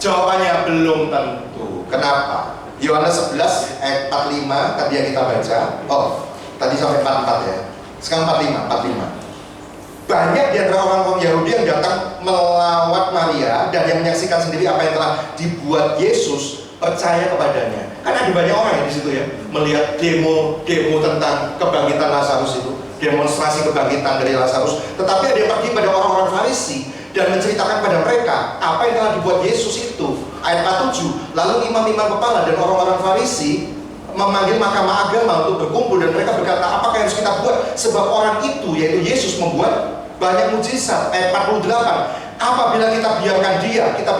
jawabannya belum tentu. Kenapa? Yohanes 11 ayat 45 tadi yang kita baca. Oh, tadi sampai 44 ya. Sekarang 45. Banyak di antara orang-orang Yahudi yang datang melawat Maria dan yang menyaksikan sendiri apa yang telah dibuat Yesus, percaya kepadanya. Kan ada banyak orang yang di situ ya, melihat demo tentang kebangkitan Lazarus itu, demonstrasi kebangkitan dari Lazarus. Tetapi ada yang pergi pada orang-orang Farisi dan menceritakan pada mereka apa yang telah dibuat Yesus itu. Ayat 47, lalu imam-imam kepala dan orang-orang Farisi memanggil mahkamah agama untuk berkumpul dan mereka berkata, apakah yang harus kita buat? Sebab orang itu, yaitu Yesus, membuat banyak mujizat. Ayat 48, apabila kita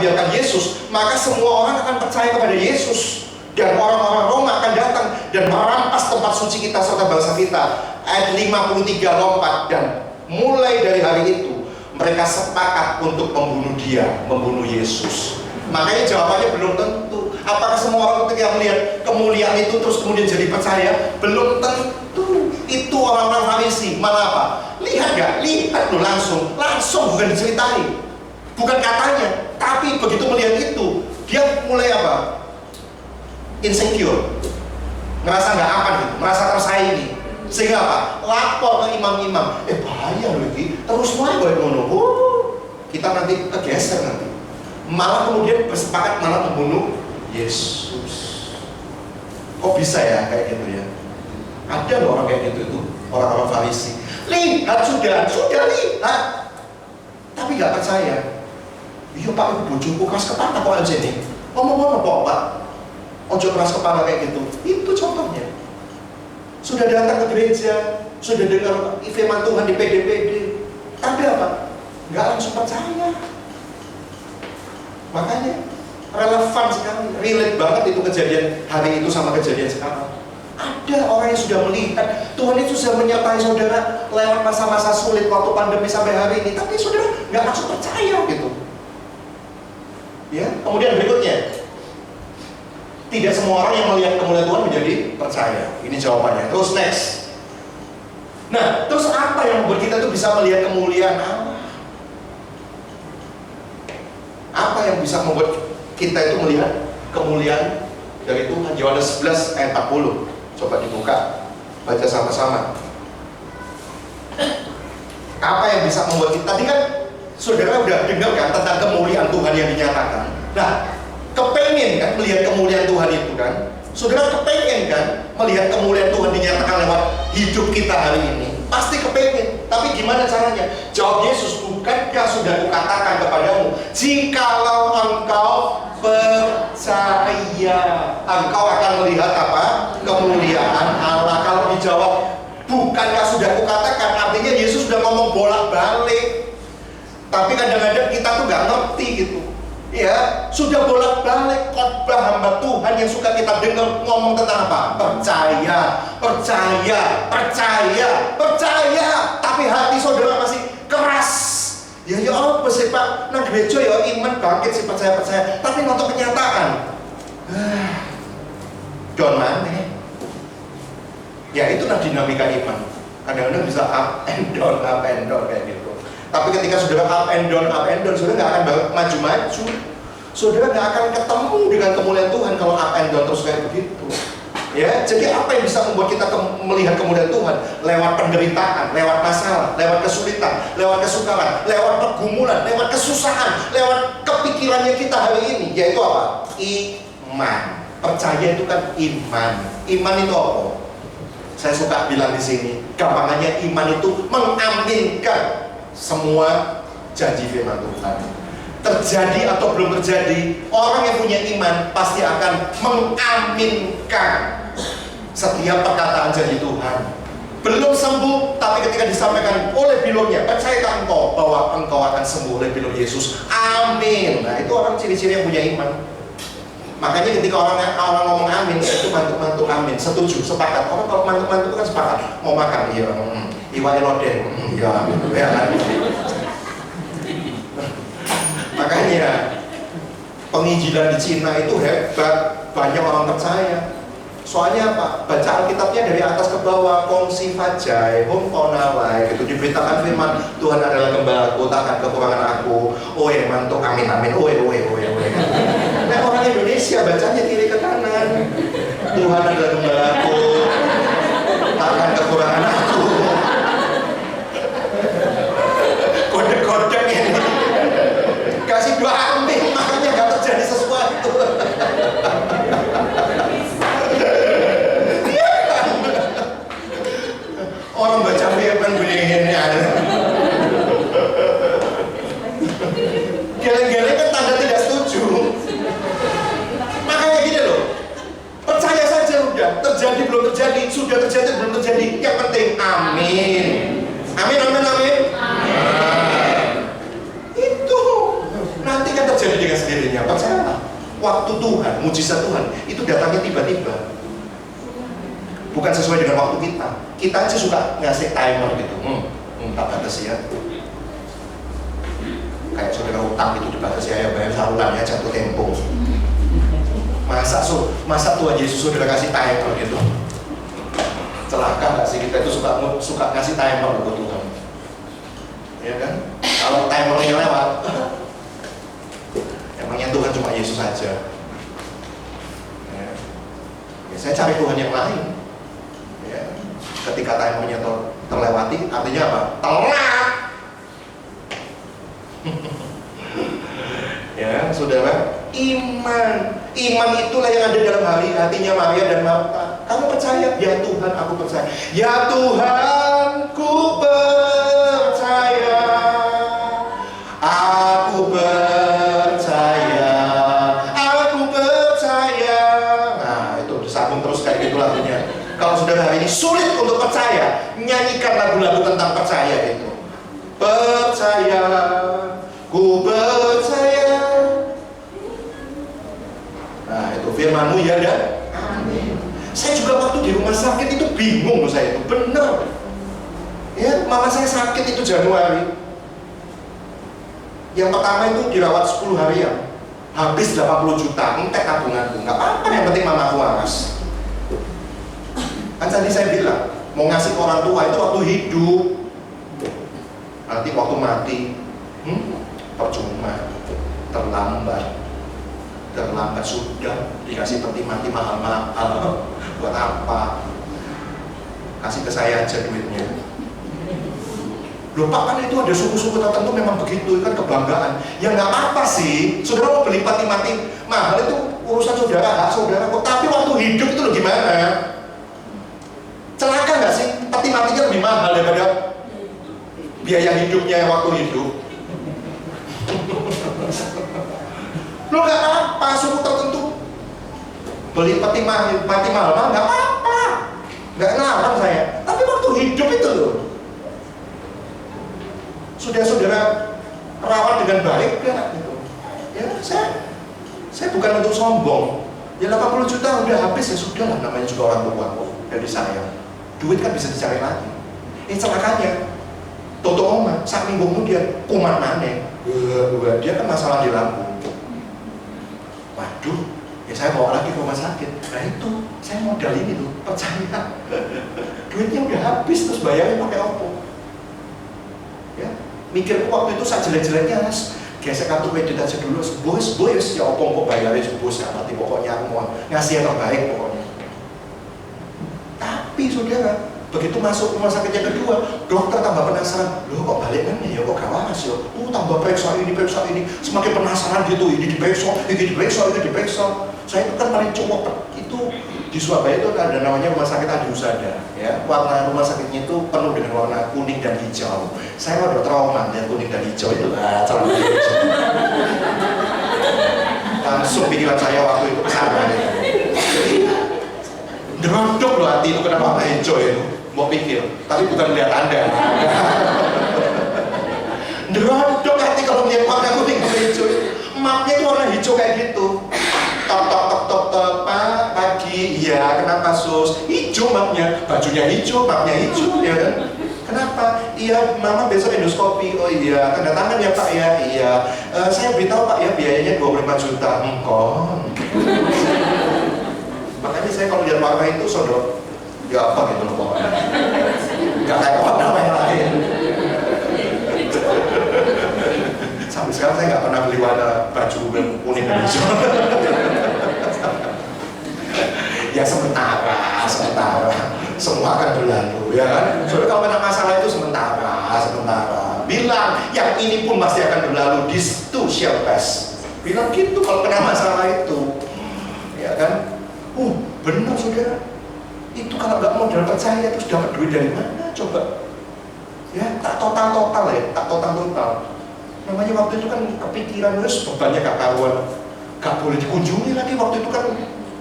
biarkan Yesus, maka semua orang akan percaya kepada Yesus dan orang-orang Roma akan datang dan merampas tempat suci kita serta bangsa kita. Ayat 53 lompat, dan mulai dari hari itu mereka sepakat untuk membunuh Yesus. Makanya jawabannya belum tentu. Apakah semua orang ketika melihat kemuliaan itu terus kemudian jadi percaya? Belum tentu. Itu orang-orang Farisi. Malah apa? Lihat gak? Lihat loh, langsung bukan diceritain, bukan katanya. Tapi begitu melihat itu, dia mulai apa? Insecure, ngerasa gak aman gitu, merasa tersaingi. Sehingga apa? Lapor ke imam-imam. Bahaya loh ini. Terus mulai boleh ngono. Kita nanti kegeser nanti. Malah kemudian bersepakat malah membunuh Yesus. Kok bisa ya kayak gitu ya? Ada loh orang kayak gitu itu, orang-orang Farisi. Lihat sudah lihat, tapi nggak percaya. Iya Pak, ibu bojoku keras kepala kok aja nih. Ngomong-ngomong kok Pak, ojo keras kepala kayak gitu. Itu contohnya. Sudah datang ke gereja, sudah dengar firman Tuhan di PD, tapi apa? Nggak langsung percaya. Makanya relevan sekali, relate banget itu kejadian hari itu sama kejadian sekarang. Ada orang yang sudah melihat Tuhan itu sudah menyertai saudara lewat masa-masa sulit waktu pandemi sampai hari ini, tapi saudara nggak langsung percaya gitu. Ya, kemudian berikutnya, tidak semua orang yang melihat kemuliaan Tuhan menjadi percaya. Ini jawabannya. Terus next. Nah, terus apa yang membuat kita tuh bisa melihat kemuliaan Allah? Apa yang bisa membuat kita itu melihat kemuliaan dari Tuhan? Yohanes 11 ayat 40. Coba dibuka, baca sama-sama. Apa yang bisa membuat kita? Tadi kan saudara udah dengar kan tentang kemuliaan Tuhan yang dinyatakan. Nah, kepengen kan melihat kemuliaan Tuhan itu kan? Saudara kepengen kan melihat kemuliaan Tuhan dinyatakan lewat hidup kita hari ini? Pasti kepengen. Tapi gimana caranya? Jawab Yesus, bukankah sudah kukatakan kepadamu, jikalau engkau percaya, engkau akan melihat apa? Kemuliaan Allah. Kalau dijawab, bukankah sudah kukatakan, artinya Yesus sudah ngomong bolak-balik. Tapi kadang-kadang kita tuh gak ngerti gitu. Ya, sudah bolak-balik khotbah hamba Tuhan yang suka kita dengar ngomong tentang apa? Percaya, percaya, percaya, percaya. Ya apa sih Pak? Nang gereja ya iman bangkit sih percaya. Tapi nonton kenyataan. Don mana? Ya itu nah dinamika iman. Kadang-kadang bisa up and down kayak gitu. Tapi ketika saudara up and down, saudara nggak akan maju-maju. Saudara nggak akan ketemu dengan kemuliaan Tuhan kalau up and down terus kayak begitu. Ya, jadi apa yang bisa membuat kita melihat kemuliaan Tuhan? Lewat penderitaan, lewat masalah, lewat kesulitan, lewat kesukaran, lewat pergumulan, lewat kesusahan, lewat kepikirannya kita hari ini. Yaitu apa? Iman. Percaya itu kan iman. Iman itu apa? Saya suka bilang di sini, gampangannya iman itu mengaminkan semua janji firman Tuhan. Terjadi atau belum terjadi, orang yang punya iman pasti akan mengaminkan setiap perkataan janji Tuhan. Belum sembuh, tapi ketika disampaikan oleh bilangnya, percayakan engkau bahwa engkau akan sembuh oleh bilang Yesus. Amin. Nah itu orang ciri-ciri yang punya iman. Makanya ketika orang ngomong amin, itu mantuk-mantuk amin, setuju, sepakat. Orang kalau mantuk-mantuk itu kan sepakat. Mau makan, iya, iwa eloden, iya, ya kan. Makanya penginjilan di Cina itu hebat, banyak orang percaya. Soalnya apa? Baca Alkitabnya dari atas ke bawah, kongsi fajai, homponalai, gitu. Diberitakan firman, Tuhan adalah gembalaku, takkan kekurangan aku. Oe, mantuk, amin, amin, oe. Nah orang Indonesia bacanya kiri ke kanan. Tuhan adalah gembalaku, takkan kekurangan aku. Kode-kode ini. Kasih dua amin, makanya gak terjadi sesuatu. Orang baca firman begini ada. Geleng-geleng kan tanda tidak setuju. Makanya gini loh, percaya saja udah. Terjadi belum terjadi, sudah terjadi belum terjadi. Yang penting amin. Amin. Itu nanti kan terjadi dengan sendirinya. Percayalah. Waktu Tuhan, mujizat Tuhan itu datangnya tiba-tiba. Bukan sesuai dengan waktu kita. Kita aja suka ngasih timer gitu. Tak batasi ya. Kayak saudara utang itu dibatasi ya, bayar saluran ya, jatuh tempo. Masa Tuhan Yesus saudara kasih timer gitu. Celaka nggak sih kita itu suka ngasih timer buat Tuhan. Ya kan? Kalau timernya lewat, emangnya Tuhan cuma Yesus saja. Ya, saya cari Tuhan yang lain. Ketika timernya terlewati, artinya apa? Telat. Ya, saudara, iman itulah yang ada dalam hatinya Maria dan Marta. Kamu percaya? Ya Tuhan, aku percaya. Ya Tuhan, ku percaya. Aku percaya. Nah, itu disambung terus kayak gitu lagunya. Kalau saudara hari ini sulit untuk percaya, nyanyikan lagu-lagu tentang percaya itu. Percaya, ku percaya. Nah itu firman-Mu ya dan amin. Saya juga waktu di rumah sakit itu bingung loh saya itu, bener. Ya, mama saya sakit itu Januari. Yang pertama itu dirawat 10 harian, habis 80 juta, entek tabunganku. Nggak apa-apa, yang penting mamaku waras. Kan tadi saya bilang, mau ngasih ke orang tua itu waktu hidup. Nanti waktu mati, percuma, terlambat sudah dikasih peti mati mahal-mahal. Buat apa? Kasih ke saya aja duitnya. Loh Pak, kan itu ada suku-suku tertentu memang begitu, kan kebanggaan. Ya nggak apa-apa sih, saudara mau beli peti mati mahal itu urusan saudara, hak saudara kok. Tapi waktu hidup itu loh gimana? Celaka nggak sih? Peti matinya lebih mahal daripada biaya hidupnya waktu hidup. Lo nggak apa-apa, suku tertentu beli peti mati mahal nggak apa-apa, nggak ngelarang saya. Tapi waktu hidup itu loh, sudah saudara rawat dengan baik nggak? Gitu. Ya saya bukan untuk sombong. Ya 80 juta udah habis ya sudah lah, namanya juga orang tua dari saya. Duit kan bisa dicari lagi. Celakanya Toto omah, sak minggu kemudian kuman maneh. Dia kan masalah di lambung. Waduh, ya saya bawa lagi ke rumah sakit. Nah itu, saya modal ini tuh, percaya. Duitnya udah habis, terus bayarnya pakai apa? Ya, mikir waktu itu saat jelek-jeleknya, gesek kartu kredit aja dulu, bos, ya opong kok bayarnya bos, gak mati pokoknya aku mau ngasih yang terbaik pokoknya. Tapi saudara, begitu masuk rumah sakit yang kedua, dokter tambah penasaran, loh kok balik kan ya, kok gak waras ya, tambah periksa ini, semakin penasaran gitu, ini diperiksa. Saya itu kan paling cukup, itu di Surabaya itu ada namanya rumah sakit Adi Husada, ya, warna rumah sakitnya itu penuh dengan warna kuning dan hijau. Saya udah trauma lihat kuning dan hijau itu, celana hijau. Langsung pikiran saya waktu itu kesana ya. Derondok loh hati itu kenapa warna hijau itu. Mau pikir, tapi bukan melihat Anda. Derondok hati kalau melihat warna kuning dan hijau. Mapnya itu warna hijau kayak gitu. Tok, Pak, pagi, iya, kenapa sus? Hijau mapnya, bajunya hijau, mapnya hijau, ya kan? Kenapa? Iya, mama besok endoskopi. Oh iya, tanda tangan ya Pak ya, iya. Saya beritahu Pak ya, biayanya 25 juta. Engkong. Makanya saya kalau lihat warna itu, saudara, ya apa gitu loh pokoknya. Gak kayak warna yang lain. Sampai sekarang saya nggak pernah beli warna baju kuning dan hijau. Ya sementara, semua akan berlalu, ya kan? Soalnya kalau kena masalah itu sementara. Bilang, yang ini pun pasti akan berlalu, this too shall pass. Bilang gitu kalau kena masalah itu, ya kan? Benar saudara. Itu kalau nggak mau dapat percaya, terus dapat duit dari mana? Coba. Ya, tak total ya, tak total. Namanya waktu itu kan kepikiran, terus bebannya gak karuan, gak boleh dikunjungi lagi waktu itu kan.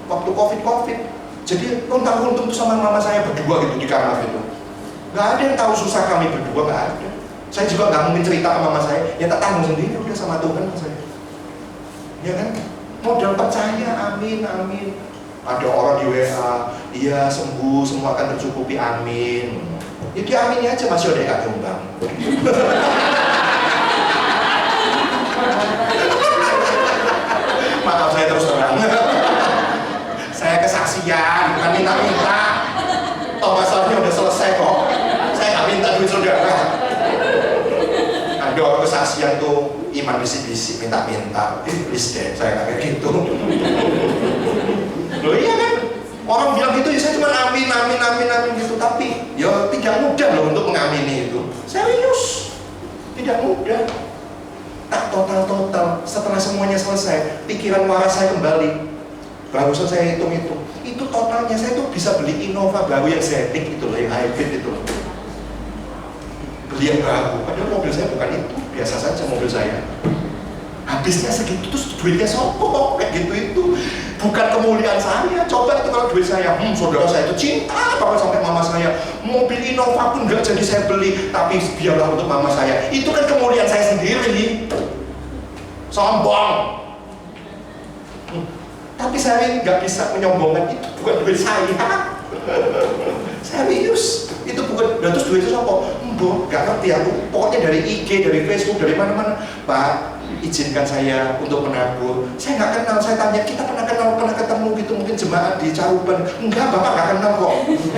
Waktu COVID, jadi untung tuh sama mama saya berdua gitu di kamar itu. Nggak ada yang tahu susah kami berdua, nggak ada. Saya juga nggak mungkin cerita ke mama saya, ya tak tanggung sendiri udah sama Tuhan saya. Ya kan, modal percaya, amin. Ada orang di WA, iya sembuh, semua akan tercukupi, amin. Ya dia amin aja, masih ada yang gak nyumbang. Maaf saya terus terang. Saya kesaksian, bukan minta-minta. Toh masalahnya udah selesai kok. Saya nggak minta duit saudara. Ada orang kesaksian tuh iman bisik-bisik minta-minta. Please deh, saya nggak kayak gitu. Loh iya kan? Orang bilang gitu ya saya cuma amin gitu. Tapi ya tidak mudah loh untuk mengamini itu. Serius, tidak mudah. Tak total. Setelah semuanya selesai, pikiran waras saya kembali. Barusan saya hitung itu totalnya saya tuh bisa beli Innova baru yang Zenith itu loh, yang hybrid itu loh. Beli yang baru, padahal mobil saya bukan itu, biasa saja mobil saya. Habisnya segitu, terus duitnya sopo kayak gitu itu. Bukan kemuliaan saya, coba itu kalau duit saya, saudara saya itu cinta banget sampai mama saya. Mobil Innova pun nggak jadi saya beli, tapi biarlah untuk mama saya. Itu kan kemuliaan saya sendiri. Sombong. Tapi saya nggak bisa menyombongkan itu bukan duit saya. Serius, itu bukan. Dan terus duit itu apa? Nggak ngerti aku. Pokoknya dari IG, dari Facebook, dari mana-mana. Pak, izinkan saya untuk menabur. Saya nggak kenal. Saya tanya, kita pernah ketemu gitu, mungkin jemaat di Caruban. Enggak, bapak nggak kenal kok.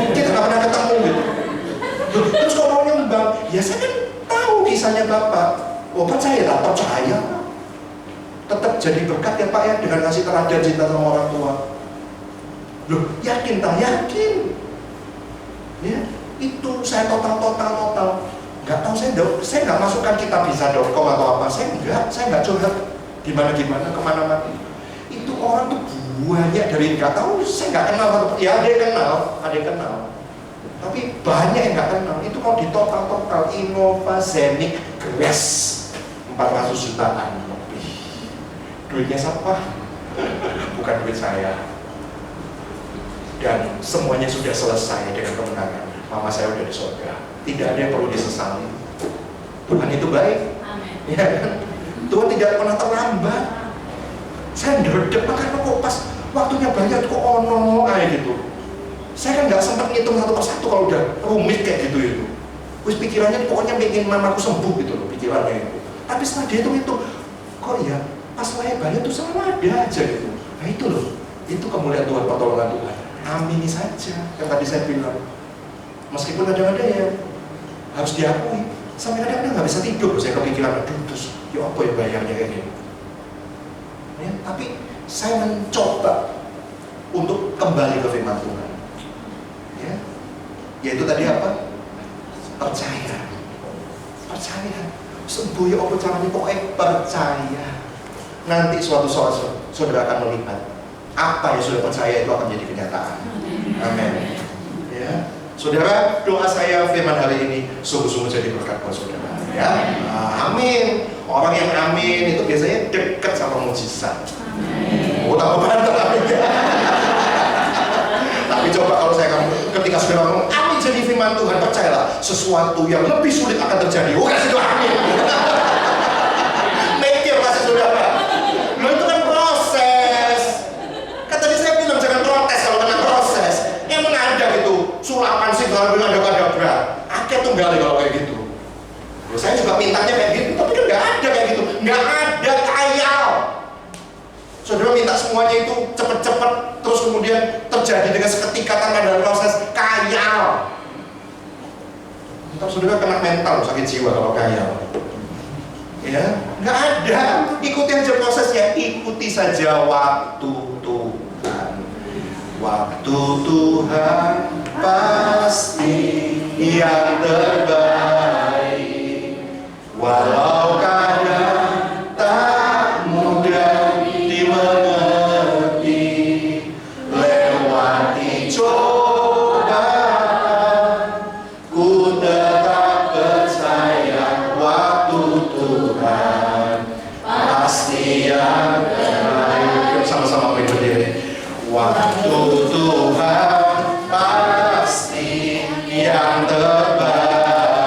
Kita nggak pernah ketemu gitu. Terus kok mau nyumbang? Ya saya kan tahu kisahnya bapak. Percaya tak percaya. Tetap jadi berkat ya Pak ya, dengan kasih teladan cinta sama orang tua. Loh, yakin tak? Yakin. Ya, itu saya total. Nggak tahu saya nggak masukkan kitabisa.com atau apa. Saya nggak coba gimana kemana-mana. Itu orang tuh banyak dari nggak tahu, saya nggak kenal. Ya ada yang kenal. Tapi banyak yang nggak kenal. Itu kalau di total Innova Zenith Grace 400 jutaan. Duitnya siapa? Bukan duit saya. Dan semuanya sudah selesai dengan kemenangan. Mama saya udah di surga. Tidak ada yang perlu disesali. Tuhan itu baik. Amin. Ya kan? Tuhan tidak pernah terlambat. Saya ndredeg karena kok pas waktunya banyak kok kayak gitu. Saya kan nggak sempat ngitung satu persatu kalau udah rumit kayak gitu itu. Wis pikirannya pokoknya pengen mamaku sembuh gitu loh pikirannya itu. Tapi setelah dia itu kok ya pas lebarnya tuh selalu ada aja gitu. Nah itu loh, itu kemuliaan Tuhan, pertolongan Tuhan. Amini saja yang tadi saya bilang. Meskipun kadang-kadang ya harus diakui, sampai kadang-kadang nggak bisa tidur. Saya kepikiran, aduh terus ya apa ya bayarnya kayak gini. Ya, tapi saya mencoba untuk kembali ke firman Tuhan. Ya, yaitu tadi apa? Percaya. Sembuh ya apa caranya, pokoknya percaya. Nanti suatu saat saudara akan melihat apa yang sudah percaya itu akan jadi kenyataan. Amin. Ya, saudara, doa saya firman hari ini sungguh-sungguh jadi berkat buat saudara. Ya, amin. Orang yang amin itu biasanya dekat sama mujizat. Oh, tak berbantah amin. Tapi coba kalau saya ketika saudara ngomong amin jadi firman Tuhan, percayalah sesuatu yang lebih sulit akan terjadi. Oh, kasih doa amin. Mikir kasih saudara. Lo itu kan proses. Kan tadi saya bilang jangan protes kalau kena proses. Emang ada gitu sulapan sih kalau bilang ada berat. Akeh tunggal kalau kayak gitu. Ya, saya juga mintanya kayak gitu, tapi kan nggak ada kayak gitu. Nggak ada khayal. Saudara minta semuanya itu cepet-cepet, terus kemudian terjadi dengan seketika tanpa ada proses. Khayal. Ntar saudara kena mental, sakit jiwa kalau khayal. Ya, nggak ada. Ikuti aja prosesnya, ikuti saja waktu Tuhan. Waktu Tuhan pasti yang terbaik. Walau kadang tak mudah dimengerti, lewati cobaan, ku tetap percaya waktu Tuhan pasti yang terbaik. Sama-sama berdiri. Waktu Tuhan pasti yang terbaik.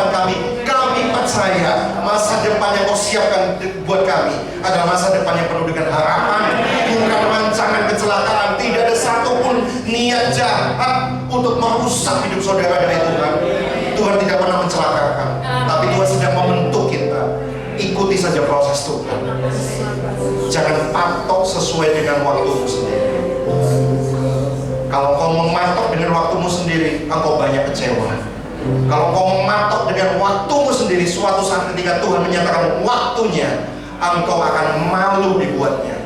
Tuhan kami percaya masa depan yang Kau siapkan buat kami adalah masa depan yang penuh dengan harapan, bukan rancangan kecelakaan. Tidak ada satupun niat jahat untuk merusak hidup saudara dari Tuhan. Tuhan tidak pernah mencelakakan, tapi Tuhan sedang membentuk kita. Ikuti saja proses Tuhan. Jangan patok sesuai dengan waktumu sendiri. Kalau kau mematok dengan waktumu sendiri, engkau banyak kecewa. Kalau kau mematok dengan waktumu sendiri, suatu saat ketika Tuhan menyatakan waktunya, engkau akan malu dibuatnya.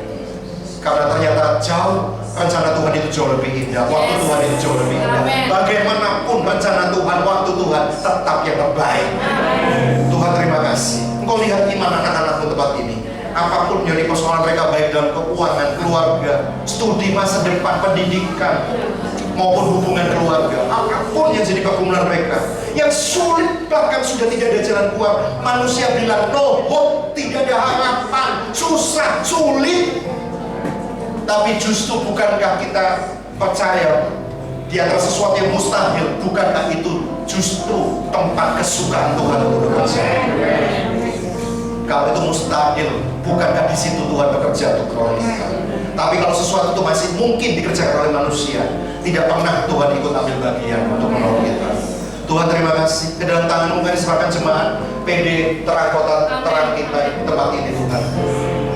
Karena ternyata jauh rencana Tuhan itu jauh lebih indah, waktu Tuhan itu jauh lebih indah. Bagaimanapun rencana Tuhan, waktu Tuhan tetap yang terbaik. Tuhan terima kasih. Engkau lihat iman anak-anakmu tempat ini. Apapun jadi persoalan mereka, baik dalam keuangan, keluarga, studi masa depan, pendidikan, maupun hubungan keluarga, apapun yang jadi pergumulan mereka, yang sulit bahkan sudah tidak ada jalan keluar. Manusia bilang no hope, tidak ada harapan, susah, sulit. Tapi justru bukankah kita percaya di antara sesuatu yang mustahil, bukankah itu justru tempat kesukaan Tuhan untuk bekerja? Kalau itu mustahil, bukankah di situ Tuhan bekerja untuk kronis? Tapi kalau sesuatu itu masih mungkin dikerjakan oleh manusia, tidak pernah Tuhan ikut ambil bagian untuk menolong kita. Tuhan terima kasih. Ke dalam tangan-Mu kami serahkan jemaat PD terang kota terang kita tempat ini Tuhan.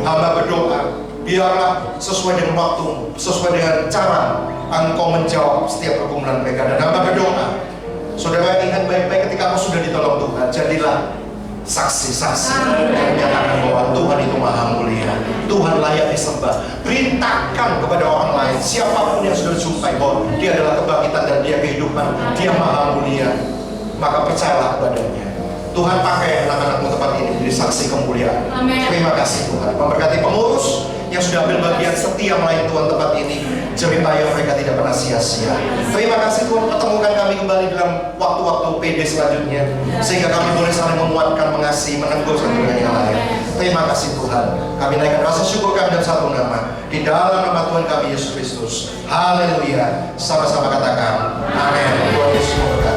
Hamba berdoa, biarlah sesuai dengan waktu, sesuai dengan cara Engkau menjawab setiap pergumulan mereka. Dan hamba berdoa, saudara ingat baik-baik ketika Engkau sudah ditolong Tuhan, jadilah saksi-saksi yang menyatakan bahwa Tuhan itu maha mulia, Tuhan layak disembah. Beritakan kepada orang lain, siapapun yang sudah dijumpai, bahwa Dia adalah kebangkitan dan Dia kehidupan, Dia maha mulia. Maka percayalah kepadanya. Tuhan pakai anak-anakmu tempat ini menjadi saksi kemuliaan. Terima kasih Tuhan. Memberkati pengurus yang sudah ambil bagian setia melayani Tuhan tempat ini. Ceritanya mereka tidak pernah sia-sia. Terima kasih Tuhan, pertemukan kami kembali dalam waktu-waktu PD selanjutnya, sehingga kami boleh saling menguatkan, mengasihi, menegur satu dengan yang lain. Terima kasih Tuhan. Kami naikkan rasa syukur kami dalam satu nama, di dalam nama Tuhan kami Yesus Kristus. Haleluya. Sama-sama katakan amin. Tuhan Yesus memberkati.